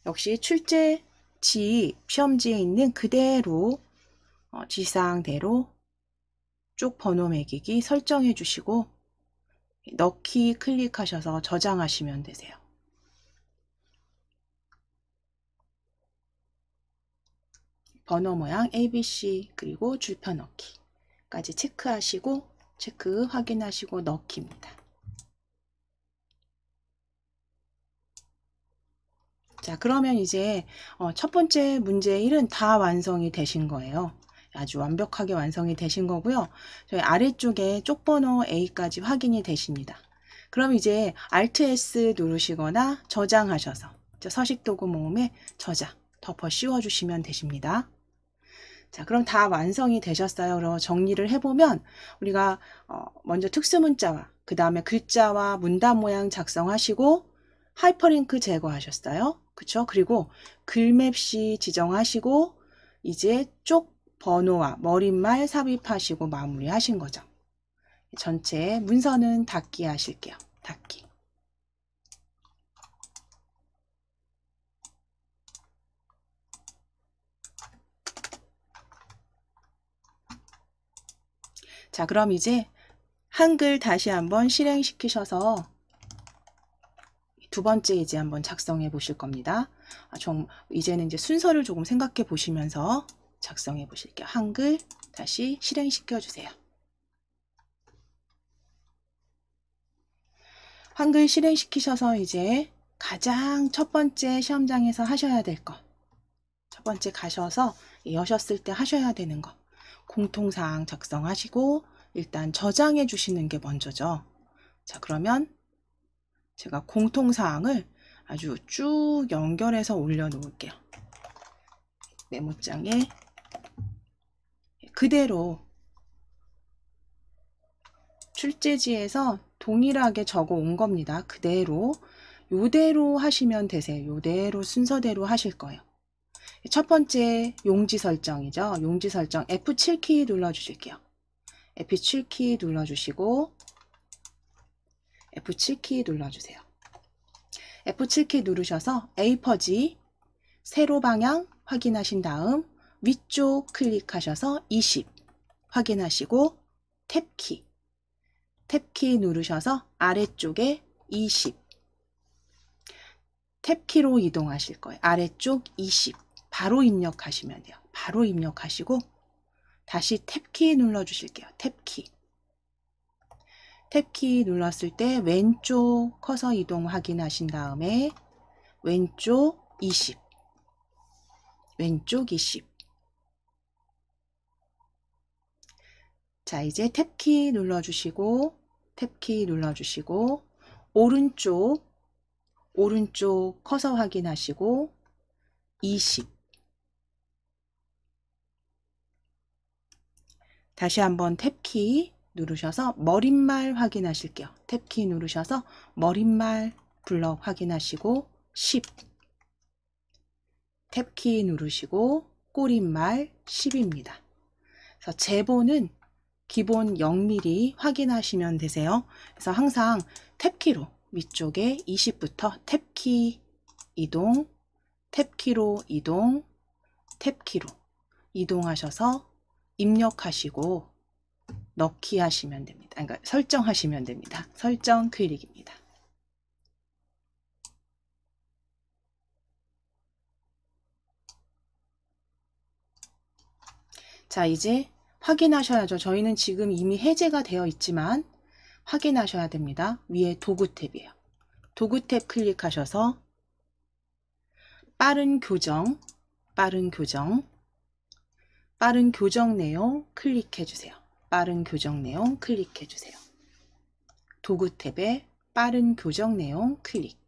Speaker 1: 역시 출제 시험지에 있는 그대로 지상대로 쪽 번호 매기기 설정해 주시고 넣기 클릭하셔서 저장하시면 되세요. 번호 모양 ABC 그리고 줄표 넣기까지 체크하시고 체크 확인하시고 넣기입니다. 자, 그러면 이제 첫 번째 문제 1은 다 완성이 되신 거예요. 아주 완벽하게 완성이 되신 거고요. 저희 아래쪽에 쪽번호 A까지 확인이 되십니다. 그럼 이제 Alt S 누르시거나 저장하셔서 서식도구 모음에 저장, 덮어 씌워주시면 되십니다. 자, 그럼 다 완성이 되셨어요. 그럼 정리를 해보면 우리가 먼저 특수문자와 그 다음에 글자와 문단 모양 작성하시고 하이퍼링크 제거하셨어요. 그쵸? 그리고 글맵시 지정하시고 이제 쪽 번호와 머릿말 삽입하시고 마무리하신 거죠. 전체 문서는 닫기 하실게요. 닫기. 자, 그럼 이제 한글 다시 한번 실행시키셔서 두 번째 이제 한번 작성해 보실 겁니다. 이제는 이제 순서를 조금 생각해 보시면서 작성해 보실게요. 한글 다시 실행시켜 주세요. 한글 실행시키셔서 이제 가장 첫 번째 시험장에서 하셔야 될 거. 첫 번째 가셔서 여셨을 때 하셔야 되는 거. 공통사항 작성하시고 일단 저장해 주시는 게 먼저죠. 자, 그러면 제가 공통사항을 아주 쭉 연결해서 올려놓을게요. 메모장에 그대로 출제지에서 동일하게 적어 온 겁니다. 그대로 요대로 하시면 되세요. 요대로 순서대로 하실 거예요. 첫 번째 용지 설정이죠. 용지 설정 F7키 눌러주실게요. F7키 눌러주시고 F7키 눌러주세요. F7키 누르셔서 A 퍼지 세로 방향 확인하신 다음 위쪽 클릭하셔서 20 확인하시고 탭키 누르셔서 아래쪽에 20 탭키로 이동하실 거예요. 아래쪽 20 바로 입력하시면 돼요. 바로 입력하시고 다시 탭키 눌러주실게요. 탭키. 탭키 눌렀을 때 왼쪽 커서 이동 확인하신 다음에 왼쪽 20, 왼쪽 20. 자, 이제 탭키 눌러주시고 탭키 눌러주시고 오른쪽 커서 확인하시고 20. 다시 한번 탭키 누르셔서 머릿말 확인하실게요. 탭키 누르셔서 머릿말 블럭 확인하시고 10. 탭키 누르시고 꼬릿말 10입니다. 그래서 제보는 기본 0mm 확인하시면 되세요. 그래서 항상 탭키로 위쪽에 20부터 탭키 이동, 탭키로 이동, 탭키로 이동하셔서 입력하시고 넣기 하시면 됩니다. 그러니까 설정하시면 됩니다. 설정 클릭입니다. 자, 이제 확인하셔야죠. 저희는 지금 이미 해제가 되어 있지만 확인하셔야 됩니다. 위에 도구 탭이에요. 도구 탭 클릭하셔서 빠른 교정 내용 클릭해 주세요. 빠른 교정 내용 클릭해 주세요. 도구 탭에 빠른 교정 내용 클릭.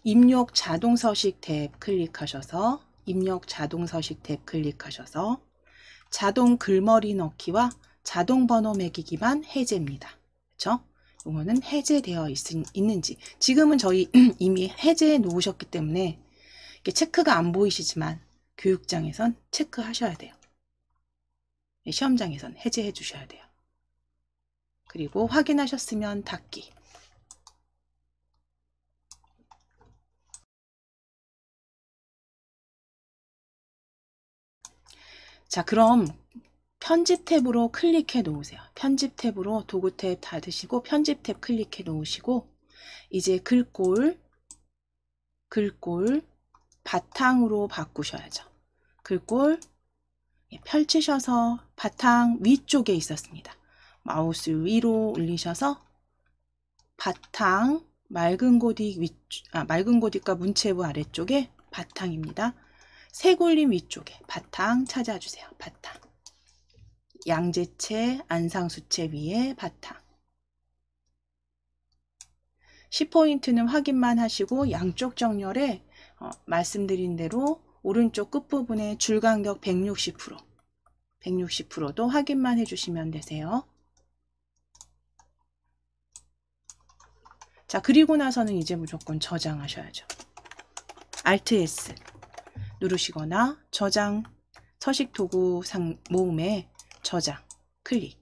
Speaker 1: 입력 자동 서식 탭 클릭하셔서 자동 글머리 넣기와 자동 번호 매기기만 해제입니다. 그렇죠? 이거는 해제되어 있는지, 지금은 저희 이미 해제해 놓으셨기 때문에 체크가 안 보이시지만 교육장에선 체크하셔야 돼요. 시험장에선 해제해 주셔야 돼요. 그리고 확인하셨으면 닫기. 자, 그럼 편집 탭으로 클릭해 놓으세요. 편집 탭으로 도구 탭 닫으시고 편집 탭 클릭해 놓으시고 이제 글꼴 바탕으로 바꾸셔야죠. 글꼴 펼치셔서 바탕 위쪽에 있었습니다. 마우스 위로 올리셔서 바탕 맑은 고딕과 문체부 아래쪽에 바탕입니다. 새골림 위쪽에 바탕 찾아주세요. 바탕. 양재체, 안상수체 위에 바탕. 10포인트는 확인만 하시고 양쪽 정렬에 말씀드린 대로 오른쪽 끝부분에 줄간격 160%도 확인만 해주시면 되세요. 자, 그리고 나서는 이제 무조건 저장하셔야죠. Alt S 누르시거나 저장, 서식 도구 모음에 저장 클릭.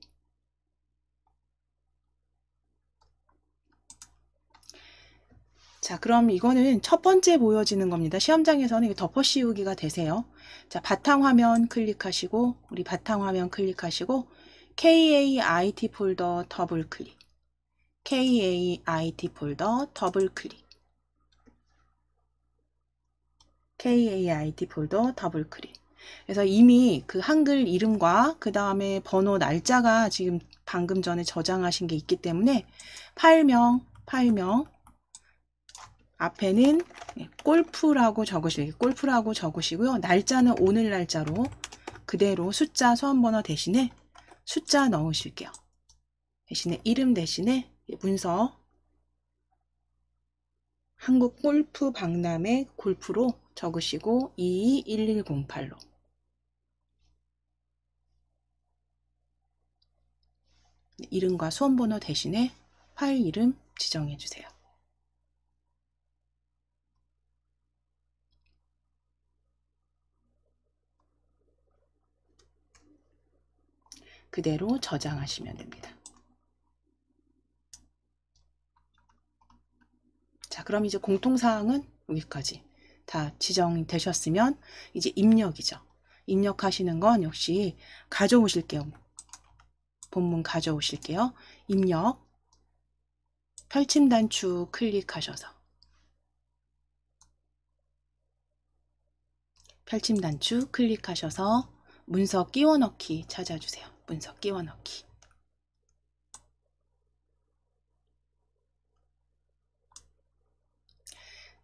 Speaker 1: 자, 그럼 이거는 첫 번째 보여지는 겁니다. 시험장에서는 덮어 씌우기가 되세요. 자, 바탕화면 클릭하시고 우리 바탕화면 클릭하시고 KAIT 폴더 더블 클릭. KAIT 폴더 더블 클릭. KAIT 폴더 더블 클릭. 그래서 이미 그 한글 이름과 그 다음에 번호 날짜가 지금 방금 전에 저장하신 게 있기 때문에 파일명 앞에는 골프라고 적으시고요. 날짜는 오늘 날짜로 그대로 숫자 수험번호 대신에 숫자 넣으실게요. 대신에 이름 대신에 문서 한국 골프 박람회 골프로 적으시고 221108로 이름과 수험번호 대신에 파일 이름 지정해 주세요. 그대로 저장하시면 됩니다. 자, 그럼 이제 공통사항은 여기까지 다 지정되셨으면 이제 입력이죠. 입력하시는 건 역시 가져오실게요. 본문 가져오실게요. 입력 펼침 단추 클릭하셔서 펼침 단추 클릭하셔서 문서 끼워 넣기 찾아주세요. 문서 끼워 넣기.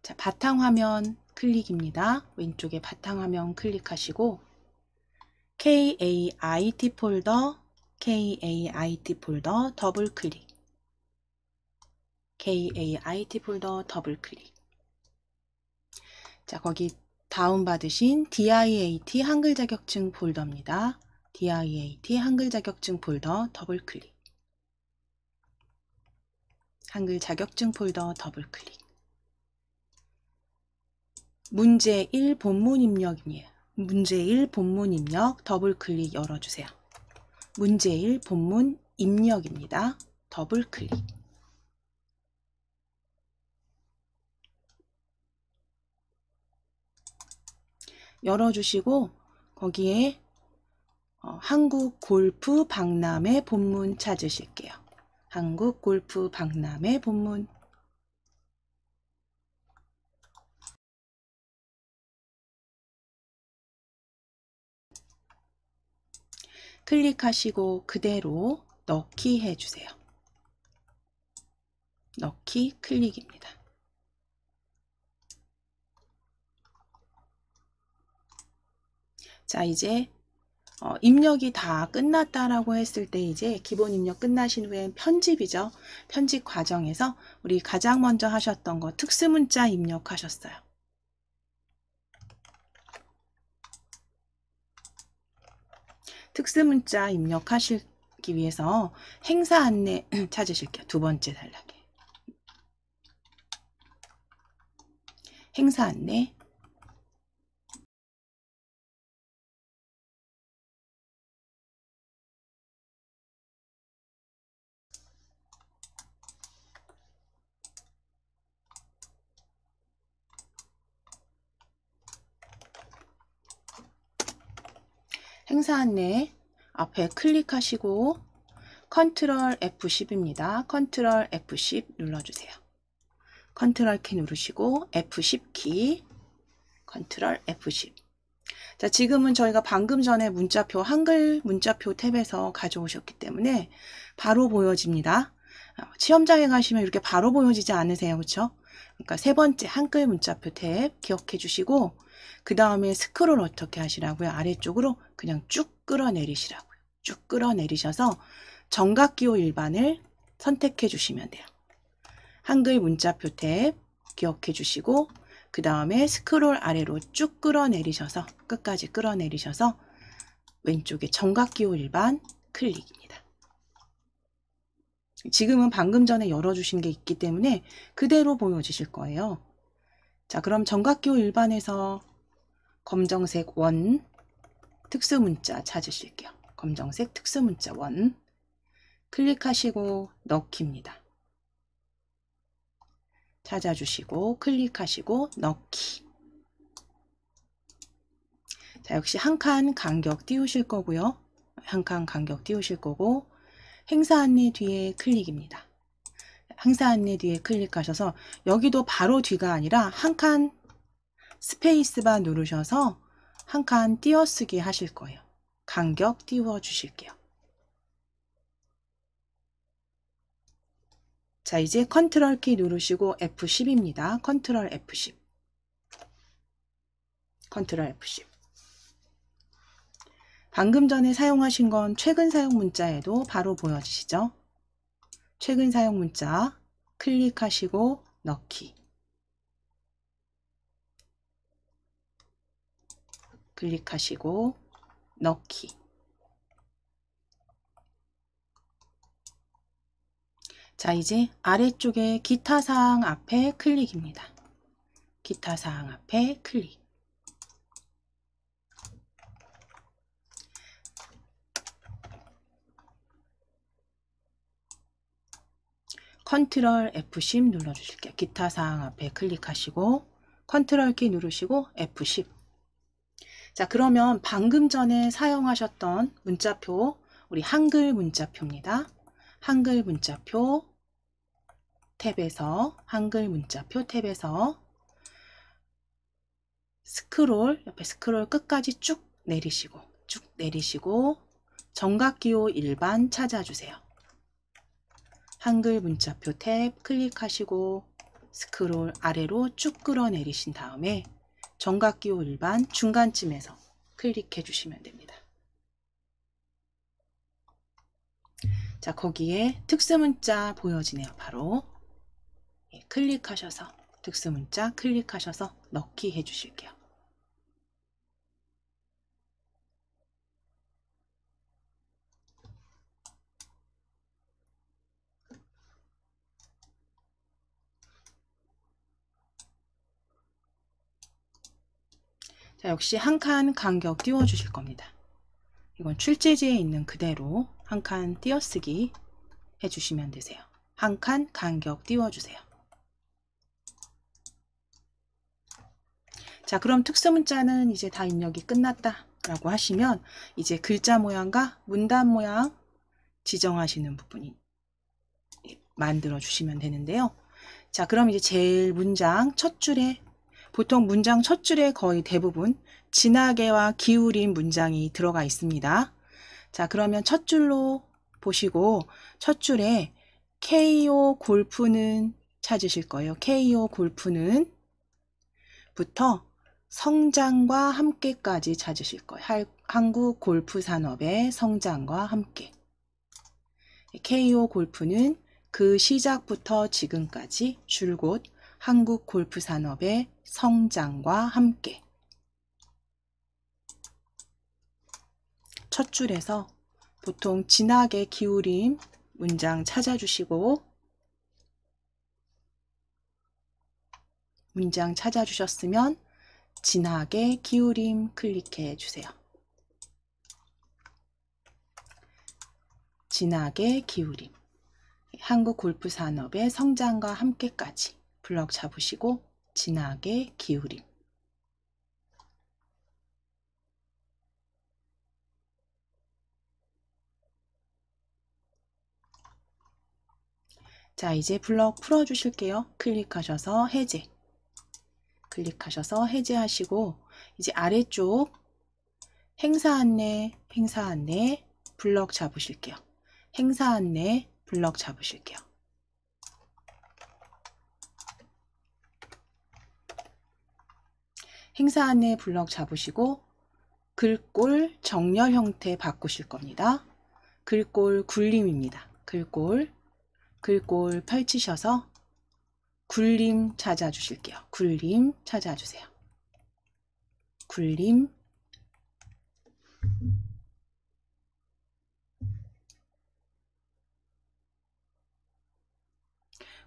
Speaker 1: 자, 바탕화면 클릭입니다. 왼쪽에 바탕화면 클릭하시고 KAIT 폴더 더블 클릭. KAIT 폴더 더블 클릭. 자, 거기 다운받으신 DIAT 한글 자격증 폴더입니다. DIAT 한글 자격증 폴더 더블 클릭. 한글 자격증 폴더 더블 클릭. 문제 1 본문 입력이에요. 문제 1 본문 입력 더블 클릭 열어주세요. 문제 1 본문 입력입니다. 더블 클릭. 열어주시고 거기에 한국 골프 박람회 본문 찾으실게요. 한국 골프 박람회 본문. 클릭하시고 그대로 넣기 해주세요. 넣기 클릭입니다. 자, 이제 입력이 다 끝났다라고 했을 때 이제 기본 입력 끝나신 후에 편집이죠. 편집 과정에서 우리 가장 먼저 하셨던 거 특수문자 입력하셨어요. 특수문자 입력하시기 위해서 행사 안내 찾으실게요. 두 번째 단락에. 행사 안내. 행사 안내 앞에 클릭하시고 컨트롤 F10입니다. 컨트롤 F10 눌러주세요. 컨트롤 키 누르시고 F10 키, 컨트롤 F10. 자, 지금은 저희가 방금 전에 문자표, 한글 문자표 탭에서 가져오셨기 때문에 바로 보여집니다. 시험장에 가시면 이렇게 바로 보여지지 않으세요. 그렇죠? 그러니까 세 번째 한글 문자표 탭 기억해 주시고 그 다음에 스크롤 어떻게 하시라고요? 아래쪽으로 그냥 쭉 끌어내리시라고요. 쭉 끌어내리셔서 정각기호 일반을 선택해 주시면 돼요. 한글 문자표 탭 기억해 주시고 그 다음에 스크롤 아래로 쭉 끌어내리셔서 끝까지 끌어내리셔서 왼쪽에 정각기호 일반 클릭입니다. 지금은 방금 전에 열어주신 게 있기 때문에 그대로 보여지실 거예요. 자, 그럼 정각기호 일반에서 검정색 원 특수문자 찾으실게요. 검정색 특수문자 원 클릭하시고 넣기입니다. 찾아주시고 클릭하시고 넣기. 자, 역시 한 칸 간격 띄우실 거고요. 한 칸 간격 띄우실 거고 행사 안내 뒤에 클릭입니다. 행사 안내 뒤에 클릭하셔서 여기도 바로 뒤가 아니라 한 칸 스페이스바 누르셔서 한 칸 띄어쓰기 하실 거예요. 간격 띄워 주실게요. 자, 이제 컨트롤 키 누르시고 F10입니다. 컨트롤 F10. 컨트롤 F10. 방금 전에 사용하신 건 최근 사용 문자에도 바로 보여지시죠? 최근 사용 문자 클릭하시고 넣기. 클릭하시고 넣기. 자, 이제 아래쪽에 기타 사항 앞에 클릭입니다. 기타 사항 앞에 클릭. 컨트롤 F10 눌러주실게요. 기타 사항 앞에 클릭하시고 컨트롤 키 누르시고 F10. 자, 그러면 방금 전에 사용하셨던 문자표, 우리 한글 문자표입니다. 한글 문자표 탭에서 한글 문자표 탭에서 스크롤, 옆에 스크롤 끝까지 쭉 내리시고 정각기호 일반 찾아주세요. 한글 문자표 탭 클릭하시고 스크롤 아래로 쭉 끌어내리신 다음에 정각기호 일반 중간쯤에서 클릭해 주시면 됩니다. 자, 거기에 특수문자 보여지네요. 바로 클릭하셔서 특수문자 클릭하셔서 넣기 해 주실게요. 자, 역시 한 칸 간격 띄워 주실 겁니다. 이건 출제지에 있는 그대로 한 칸 띄어쓰기 해주시면 되세요. 한 칸 간격 띄워주세요. 자, 그럼 특수문자는 이제 다 입력이 끝났다 라고 하시면 이제 글자 모양과 문단 모양 지정하시는 부분이 만들어 주시면 되는데요. 자, 그럼 이제 제일 문장 첫 줄에, 보통 문장 첫 줄에 거의 대부분 진하게와 기울인 문장이 들어가 있습니다. 자, 그러면 첫 줄로 보시고 첫 줄에 KO 골프는 찾으실 거예요. KO 골프는 부터 성장과 함께까지 찾으실 거예요. 한국 골프 산업의 성장과 함께. KO 골프는 그 시작부터 지금까지 줄곧 한국 골프 산업의 성장과 함께. 첫 줄에서 보통 진하게 기울임 문장 찾아주시고 문장 찾아주셨으면 진하게 기울임 클릭해 주세요. 진하게 기울임. 한국 골프 산업의 성장과 함께까지 블럭 잡으시고 진하게 기울임. 자, 이제 블럭 풀어 주실게요. 클릭하셔서 해제. 클릭하셔서 해제하시고 이제 아래쪽 행사 안내 블럭 잡으실게요. 행사 안내 블럭 잡으실게요. 행사 안내 블럭 잡으시고 글꼴 정렬 형태 바꾸실 겁니다. 글꼴 굴림입니다. 글꼴 펼치셔서 굴림 찾아주실게요. 굴림 찾아주세요. 굴림.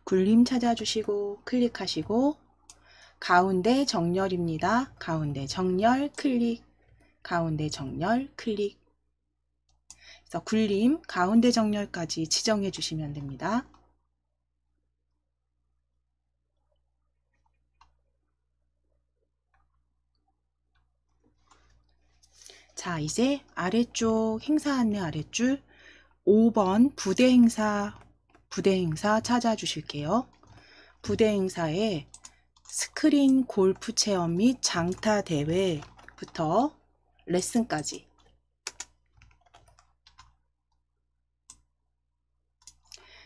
Speaker 1: 굴림 찾아주시고 클릭하시고 가운데 정렬입니다. 가운데 정렬 클릭. 가운데 정렬 클릭. 그래서 굴림 가운데 정렬까지 지정해 주시면 됩니다. 자, 이제 아래쪽 행사 안내 아래줄 5번 부대 행사 찾아주실게요. 부대 행사에 스크린 골프 체험 및 장타 대회부터 레슨까지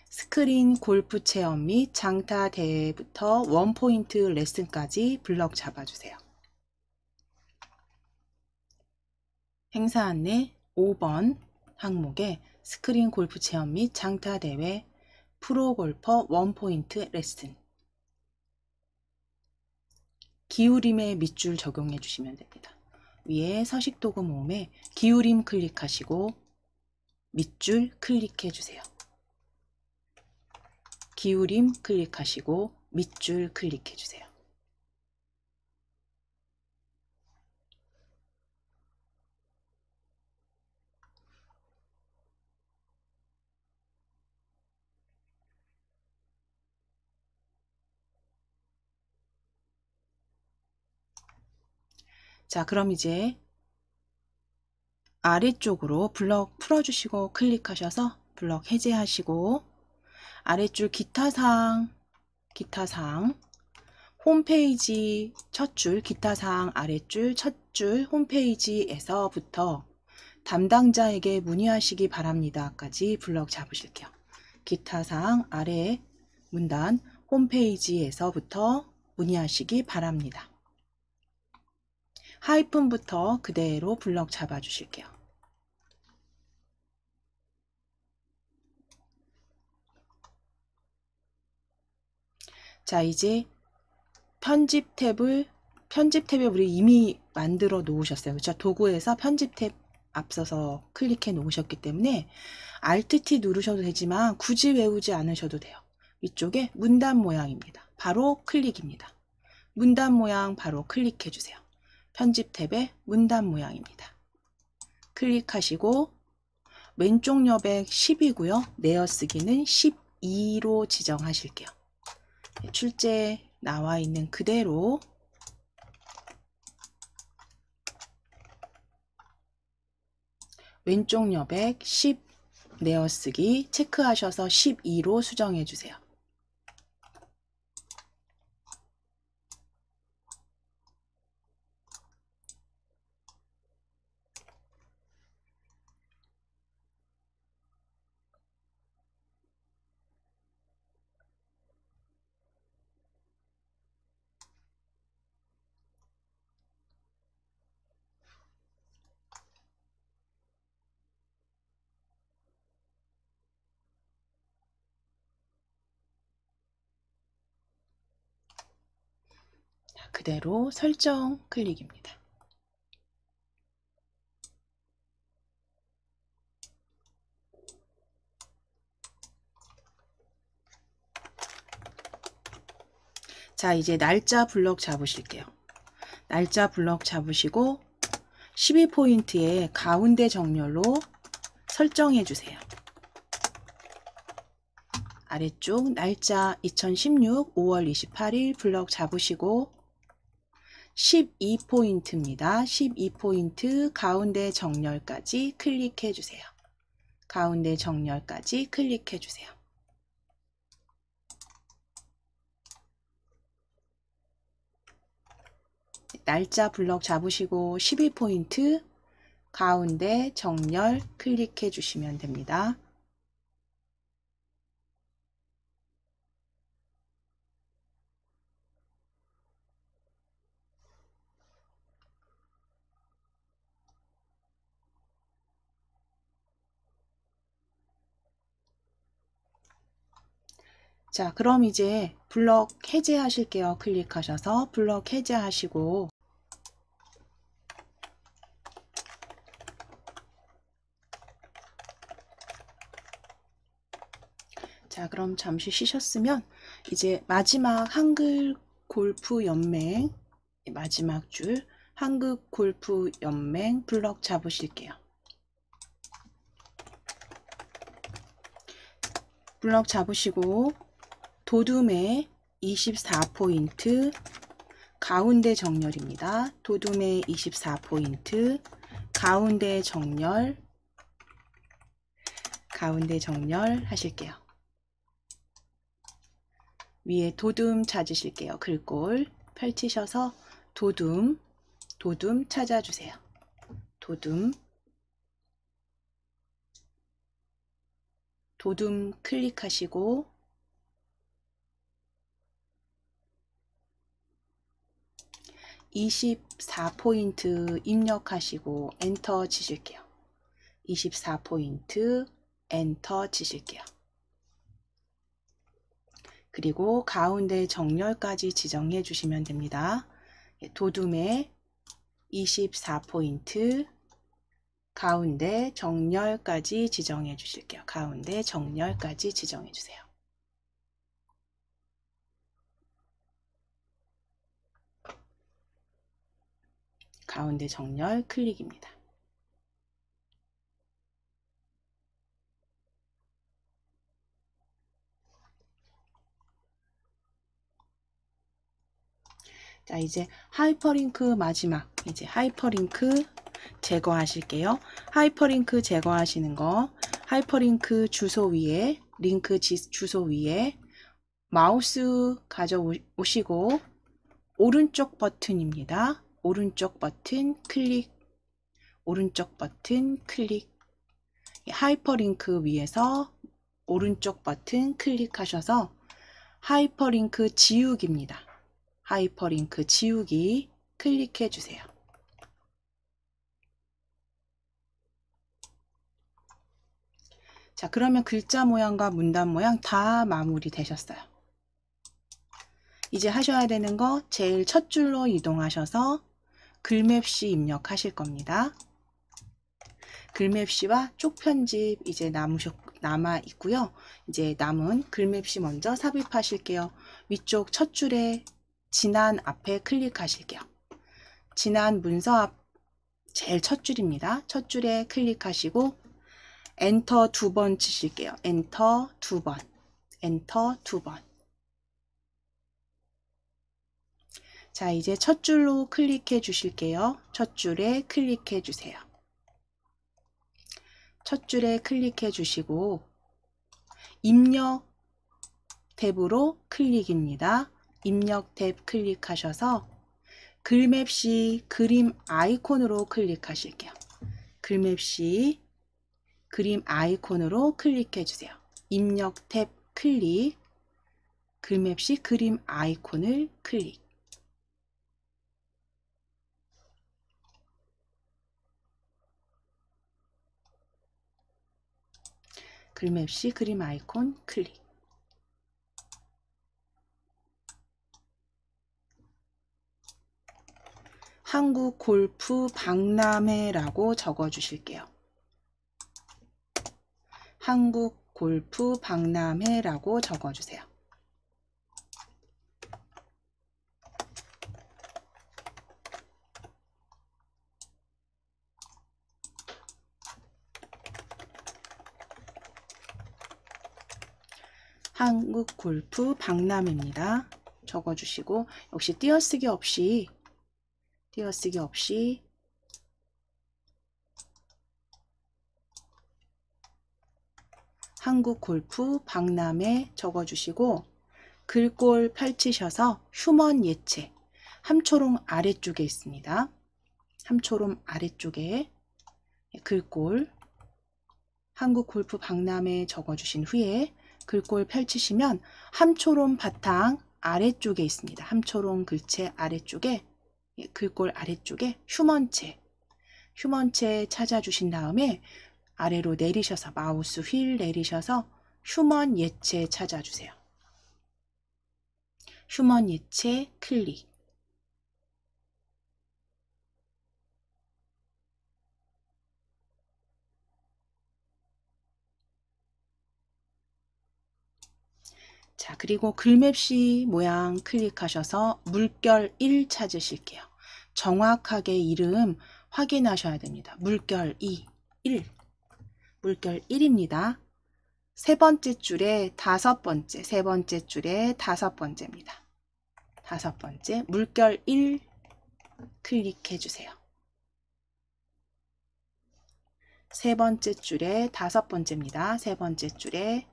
Speaker 1: 스크린 골프 체험 및 장타 대회부터 원포인트 레슨까지 블럭 잡아주세요. 행사 안내 5번 항목에 스크린 골프 체험 및 장타 대회 프로골퍼 원포인트 레슨. 기울임의 밑줄 적용해 주시면 됩니다. 위에 서식도구 모음에 기울임 클릭하시고 밑줄 클릭해 주세요. 기울임 클릭하시고 밑줄 클릭해 주세요. 자, 그럼 이제 아래쪽으로 블럭 풀어주시고 클릭하셔서 블럭 해제하시고 아래줄 기타 사항 기타 사항, 홈페이지 첫 줄, 기타 사항 아랫줄 첫 줄 홈페이지에서부터 담당자에게 문의하시기 바랍니다까지 블럭 잡으실게요. 기타 사항 아래 문단 홈페이지에서부터 문의하시기 바랍니다. 하이픈부터 그대로 블럭 잡아주실게요. 자, 이제 편집 탭을 우리 이미 만들어 놓으셨어요. 그렇죠? 도구에서 편집 탭 앞서서 클릭해 놓으셨기 때문에 Alt T 누르셔도 되지만 굳이 외우지 않으셔도 돼요. 이쪽에 문단 모양입니다. 바로 클릭입니다. 문단 모양 바로 클릭해 주세요. 편집 탭에 문단 모양입니다. 클릭하시고 왼쪽 여백 10이고요. 내어쓰기는 12로 지정하실게요. 출제 나와 있는 그대로 왼쪽 여백 10 내어쓰기 체크하셔서 12로 수정해 주세요. 그대로 설정 클릭입니다. 자, 이제 날짜 블럭 잡으실게요. 날짜 블럭 잡으시고 12포인트에 가운데 정렬로 설정해 주세요. 아래쪽 날짜 2016 5월 28일 블럭 잡으시고 12포인트입니다. 12포인트 가운데 정렬까지 클릭해 주세요. 가운데 정렬까지 클릭해 주세요. 날짜 블럭 잡으시고 12포인트 가운데 정렬 클릭해 주시면 됩니다. 자, 그럼 이제 블럭 해제하실게요. 클릭하셔서 블럭 해제하시고 자, 그럼 잠시 쉬셨으면 이제 마지막 한글 골프 연맹 마지막 줄 한국 골프 연맹 블럭 잡으실게요. 블럭 잡으시고 도둠의 24포인트 가운데 정렬입니다. 도둠의 24포인트 가운데 정렬 하실게요. 위에 도둠 찾으실게요. 글꼴 펼치셔서 도둠 찾아주세요. 도둠 클릭하시고 (24포인트) 입력하시고 엔터 치실게요. 24포인트 엔터 치실게요. 그리고 가운데 정렬까지 지정해 주시면 됩니다. 도둠의 24포인트 가운데 정렬까지 지정해 주실게요. 가운데 정렬까지 지정해 주세요. 가운데 정렬 클릭입니다. 자, 이제 하이퍼링크 마지막 이제 하이퍼링크 제거하실게요. 하이퍼링크 제거하시는 거 하이퍼링크 주소 위에 링크 주소 위에 마우스 가져오시고 오른쪽 버튼입니다. 오른쪽 버튼 클릭, 오른쪽 버튼 클릭. 하이퍼링크 위에서 오른쪽 버튼 클릭하셔서 하이퍼링크 지우기입니다. 하이퍼링크 지우기 클릭해 주세요. 자, 그러면 글자 모양과 문단 모양 다 마무리 되셨어요. 이제 하셔야 되는 거 제일 첫 줄로 이동하셔서 글맵시 입력하실 겁니다. 글맵시와 쪽편집 이제 남아 있고요. 이제 남은 글맵시 먼저 삽입하실게요. 위쪽 첫 줄에 진한 앞에 클릭하실게요. 진한 문서 앞 제일 첫 줄입니다. 첫 줄에 클릭하시고 엔터 2번 치실게요. 엔터 2번, 엔터 2번. 자, 이제 첫 줄로 클릭해 주실게요. 첫 줄에 클릭해 주세요. 첫 줄에 클릭해 주시고 입력 탭으로 클릭입니다. 입력 탭 클릭하셔서 글맵시 그림 아이콘으로 클릭하실게요. 글맵시 그림 아이콘으로 클릭해 주세요. 입력 탭 클릭, 글맵시 그림 아이콘을 클릭. 글맵시 그림 아이콘 클릭. 한국 골프 박람회라고 적어 주실게요. 한국 골프 박람회라고 적어 주세요. 한국 골프 박람회입니다. 적어 주시고 역시 띄어쓰기 없이 한국 골프 박람회 적어 주시고 글꼴 펼치셔서 휴먼 예체 함초롱 아래쪽에 있습니다. 함초롱 아래쪽에 글꼴 한국 골프 박람회 적어 주신 후에 글꼴 펼치시면 함초롱 바탕 아래쪽에 있습니다. 함초롱 글체 아래쪽에 글꼴 아래쪽에 휴먼체 찾아주신 다음에 아래로 내리셔서 마우스 휠 내리셔서 휴먼 예체 찾아주세요. 휴먼 예체 클릭. 자, 그리고 글맵시 모양 클릭하셔서 물결 1 찾으실게요. 정확하게 이름 확인하셔야 됩니다. 물결 2, 1. 물결 1입니다. 세 번째 줄에 다섯 번째, 세 번째 줄에 다섯 번째입니다. 다섯 번째, 물결 1 클릭해 주세요. 세 번째 줄에 다섯 번째입니다. 세 번째 줄에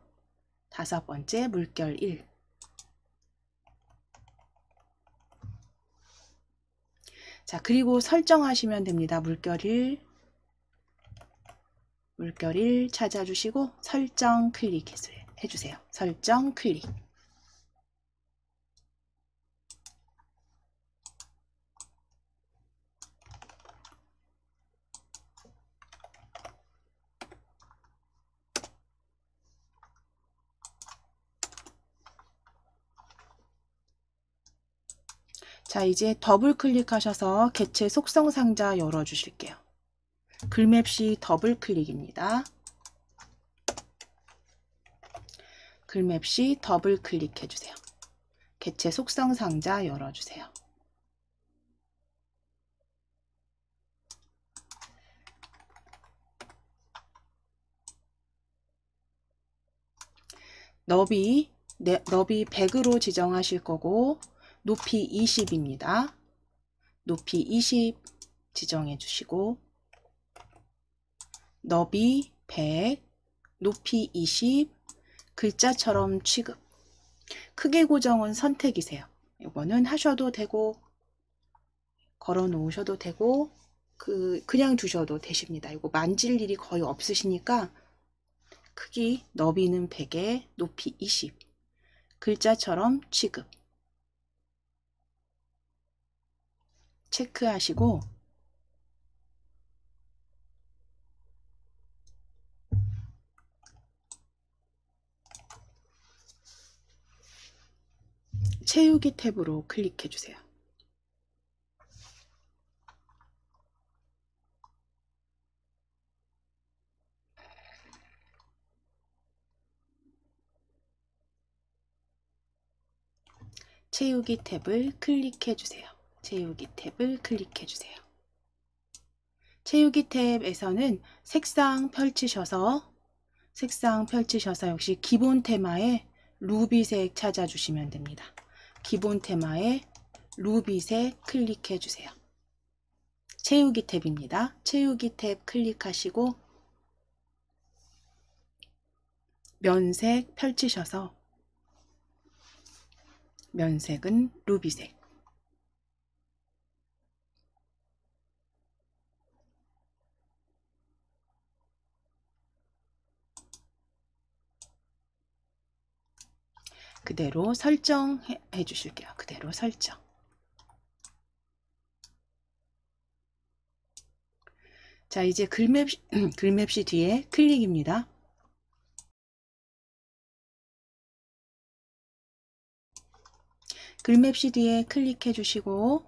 Speaker 1: 다섯 번째, 물결 1. 자, 그리고 설정하시면 됩니다. 물결 1 찾아주시고 설정 클릭해주세요. 설정 클릭. 자, 이제 더블 클릭하셔서 개체 속성 상자 열어주실게요. 글맵시 더블 클릭입니다. 글맵시 더블 클릭해주세요. 개체 속성 상자 열어주세요. 너비 100으로 지정하실 거고 높이 20입니다. 높이 20 지정해 주시고 너비 100, 높이 20, 글자처럼 취급. 크기 고정은 선택이세요. 이거는 하셔도 되고 걸어 놓으셔도 되고 그냥 두셔도 되십니다. 이거 만질 일이 거의 없으시니까 크기 너비는 100에 높이 20 글자처럼 취급 체크하시고 채우기 탭으로 클릭해 주세요. 채우기 탭을 클릭해 주세요. 채우기 탭을 클릭해 주세요. 채우기 탭에서는 색상 펼치셔서 역시 기본 테마에 루비색 찾아주시면 됩니다. 기본 테마에 루비색 클릭해 주세요. 채우기 탭입니다. 채우기 탭 클릭하시고 면색 펼치셔서 면색은 루비색 그대로 설정해 주실게요. 그대로 설정. 자, 이제 글맵시 뒤에 클릭입니다. 글맵시 뒤에 클릭해 주시고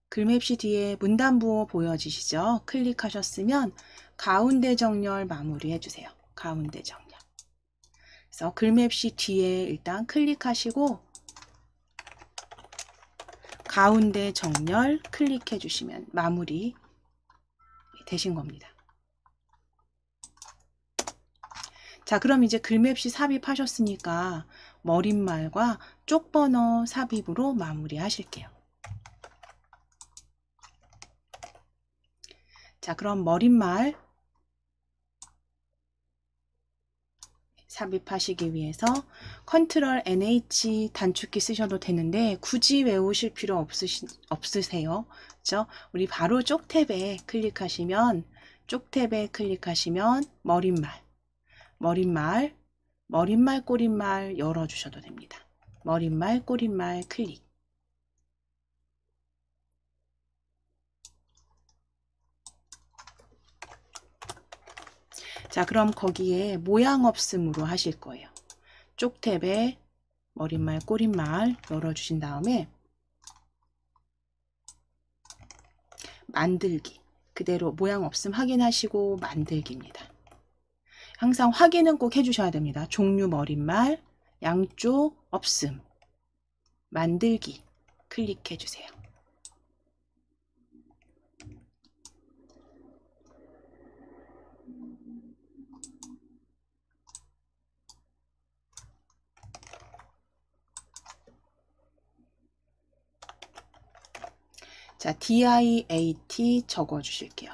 Speaker 1: 글맵시 뒤에 문단부호 보여지시죠? 클릭하셨으면 가운데 정렬 마무리해 주세요. 가운데 정렬. 그래서 글맵시 뒤에 일단 클릭하시고 가운데 정렬 클릭해 주시면 마무리 되신 겁니다. 자, 그럼 이제 글맵시 삽입하셨으니까 머릿말과 쪽번호 삽입으로 마무리 하실게요. 자, 그럼 머릿말 삽입하시기 위해서 컨트롤 NH 단축키 쓰셔도 되는데 굳이 외우실 필요 없으세요. 그렇죠? 우리 바로 쪽 탭에 클릭하시면 머릿말 꼬릿말 열어주셔도 됩니다. 머릿말 꼬릿말 클릭. 자, 그럼 거기에 모양 없음으로 하실 거예요. 쪽 탭에 머릿말 꼬릿말 열어주신 다음에 만들기 그대로 모양 없음 확인하시고 만들기입니다. 항상 확인은 꼭 해주셔야 됩니다. 종류 머릿말 양쪽 없음 만들기 클릭해 주세요. 자, DIAT 적어 주실게요.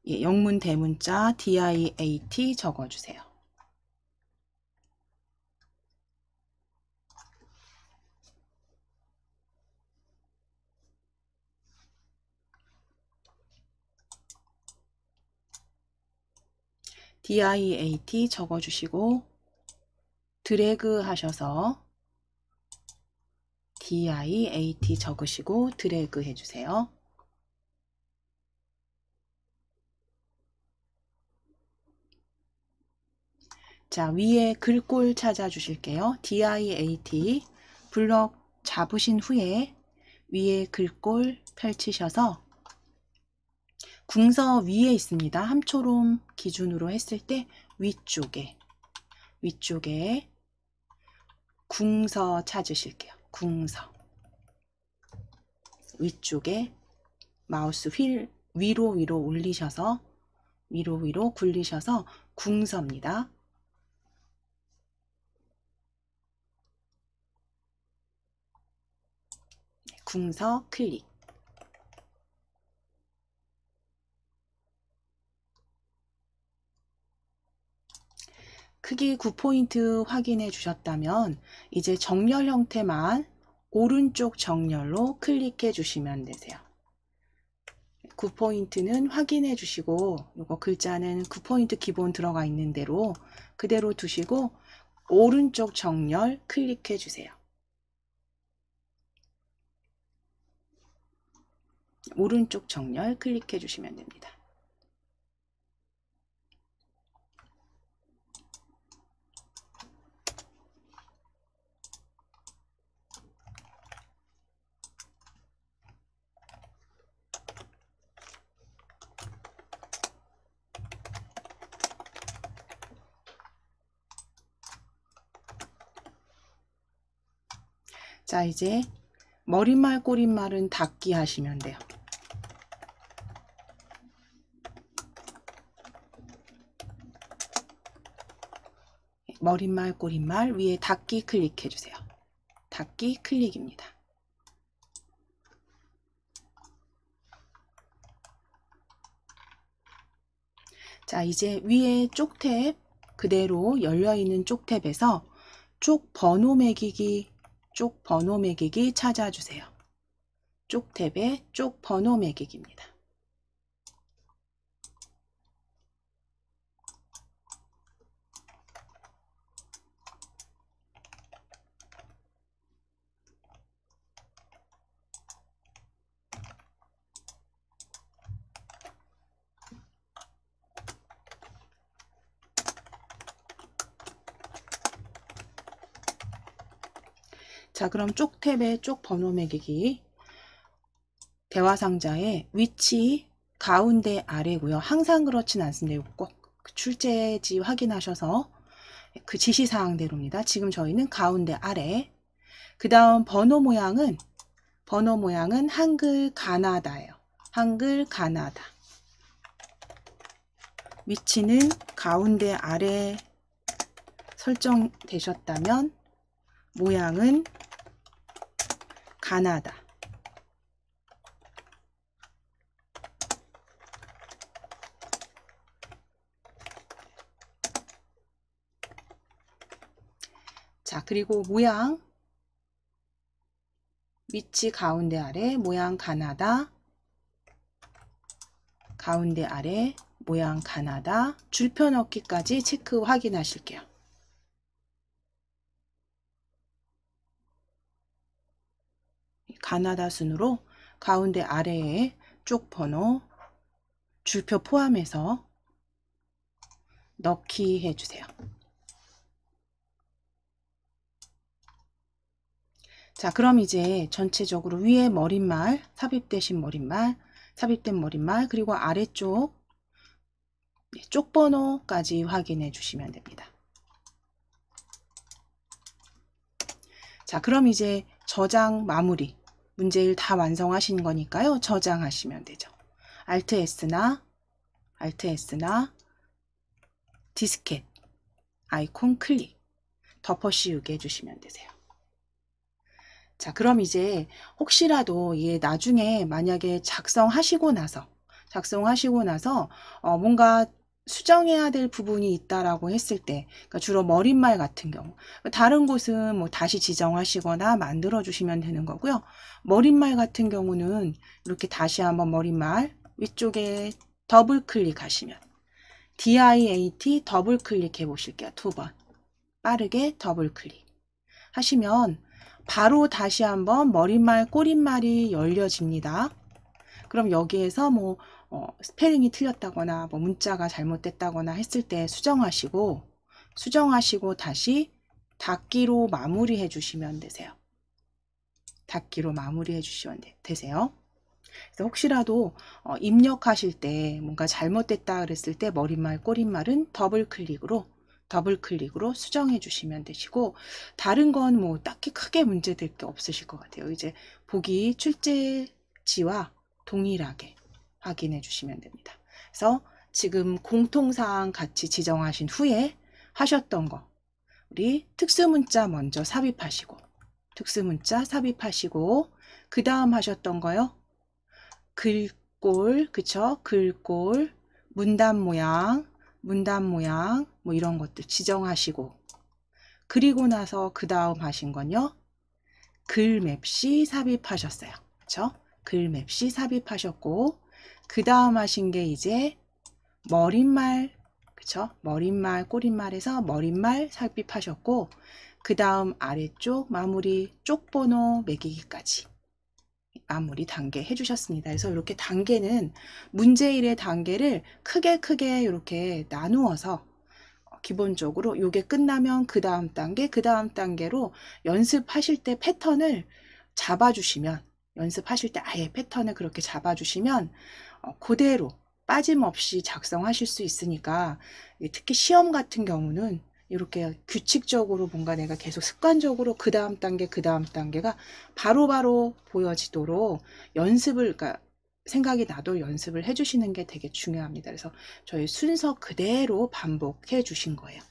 Speaker 1: 예, 영문 대문자 DIAT 적어 주세요. DIAT 적어 주시고 드래그 하셔서 DIAT 적으시고 드래그 해주세요. 자, 위에 글꼴 찾아 주실게요. DIAT 블럭 잡으신 후에 위에 글꼴 펼치셔서 궁서 위에 있습니다. 함초롬 기준으로 했을 때 위쪽에 궁서 찾으실게요. 궁서 위쪽에 마우스 휠 위로 올리셔서 위로 굴리셔서 궁서입니다. 궁서 클릭. 크기 9포인트 확인해 주셨다면 이제 정렬 형태만 오른쪽 정렬로 클릭해 주시면 되세요. 9포인트는 확인해 주시고 이거 글자는 9포인트 기본 들어가 있는 대로 그대로 두시고 오른쪽 정렬 클릭해 주세요. 오른쪽 정렬 클릭해 주시면 됩니다. 자, 이제 머릿말 꼬릿말은 닫기 하시면 돼요. 머릿말 꼬릿말 위에 닫기 클릭해 주세요. 닫기 클릭입니다. 자, 이제 위에 쪽탭 그대로 열려있는 쪽탭에서 쪽 번호 매기기 찾아주세요. 쪽탭에 쪽 번호 매기기입니다. 자, 그럼 쪽탭의 쪽 번호 매기기 대화상자의 위치 가운데 아래고요. 항상 그렇진 않습니다. 꼭 출제지 확인하셔서 그 지시사항대로입니다. 지금 저희는 가운데 아래. 그 다음 번호 모양은 한글 가나다예요. 한글 가나다. 위치는 가운데 아래 설정되셨다면 모양은 가나다. 자, 그리고 모양 위치 가운데 아래 모양 가나다. 가운데 아래 모양 가나다. 줄표 넣기까지 체크 확인하실게요. 가나다 순으로 가운데 아래에 쪽 번호 줄표 포함해서 넣기 해주세요. 자, 그럼 이제 전체적으로 위에 머릿말, 삽입된 머릿말, 그리고 아래쪽 쪽 번호까지 확인해 주시면 됩니다. 자, 그럼 이제 저장 마무리. 문제일 다 완성하신 거니까요. 저장하시면 되죠. Alt S나 디스켓 아이콘 클릭 덮어 씌우게 해주시면 되세요. 자, 그럼 이제 혹시라도 이게 나중에 만약에 작성하시고 나서 뭔가 수정해야 될 부분이 있다라고 했을 때, 그러니까 주로 머릿말 같은 경우, 다른 곳은 뭐 다시 지정하시거나 만들어 주시면 되는 거고요. 머릿말 같은 경우는 이렇게 다시 한번 머릿말 위쪽에 더블 클릭하시면 DIAT 더블 클릭해 보실게요. 2번 빠르게 더블 클릭 하시면 바로 다시 한번 머릿말 꼬릿말이 열려집니다. 그럼 여기에서 뭐 스페링이 틀렸다거나 뭐 문자가 잘못됐다거나 했을 때 수정하시고 다시 닫기로 마무리해 주시면 되세요. 닫기로 마무리해 주시면 되세요. 그래서 혹시라도 입력하실 때 뭔가 잘못됐다 그랬을 때 머릿말 꼬릿말은 더블 클릭으로 수정해 주시면 되시고, 다른 건 뭐 딱히 크게 문제될 게 없으실 것 같아요. 이제 보기 출제지와 동일하게 확인해 주시면 됩니다. 그래서 지금 공통사항 같이 지정하신 후에 하셨던 거, 우리 특수문자 먼저 삽입하시고 그 다음 하셨던 거요. 글꼴, 그쵸? 글꼴, 문단 모양, 뭐 이런 것들 지정하시고, 그리고 나서 그 다음 하신 건요, 글맵시 삽입하셨어요. 그쵸? 글맵시 삽입하셨고, 그 다음 하신 게 이제 머릿말, 그쵸? 머릿말, 꼬릿말에서 머릿말 삽입하셨고, 그 다음 아래쪽 마무리 쪽번호 매기기까지 마무리 단계 해주셨습니다. 그래서 이렇게 단계는 문제1의 단계를 크게 이렇게 나누어서 기본적으로 요게 끝나면 그 다음 단계, 그 다음 단계로 연습하실 때 패턴을 잡아주시면, 연습하실 때 아예 패턴을 그렇게 잡아주시면 그대로 빠짐없이 작성하실 수 있으니까, 특히 시험 같은 경우는 이렇게 규칙적으로 뭔가 내가 계속 습관적으로 그 다음 단계, 그 다음 단계가 바로바로 보여지도록 연습을, 그러니까 생각이 나도 연습을 해주시는 게 되게 중요합니다. 그래서 저희 순서 그대로 반복해 주신 거예요.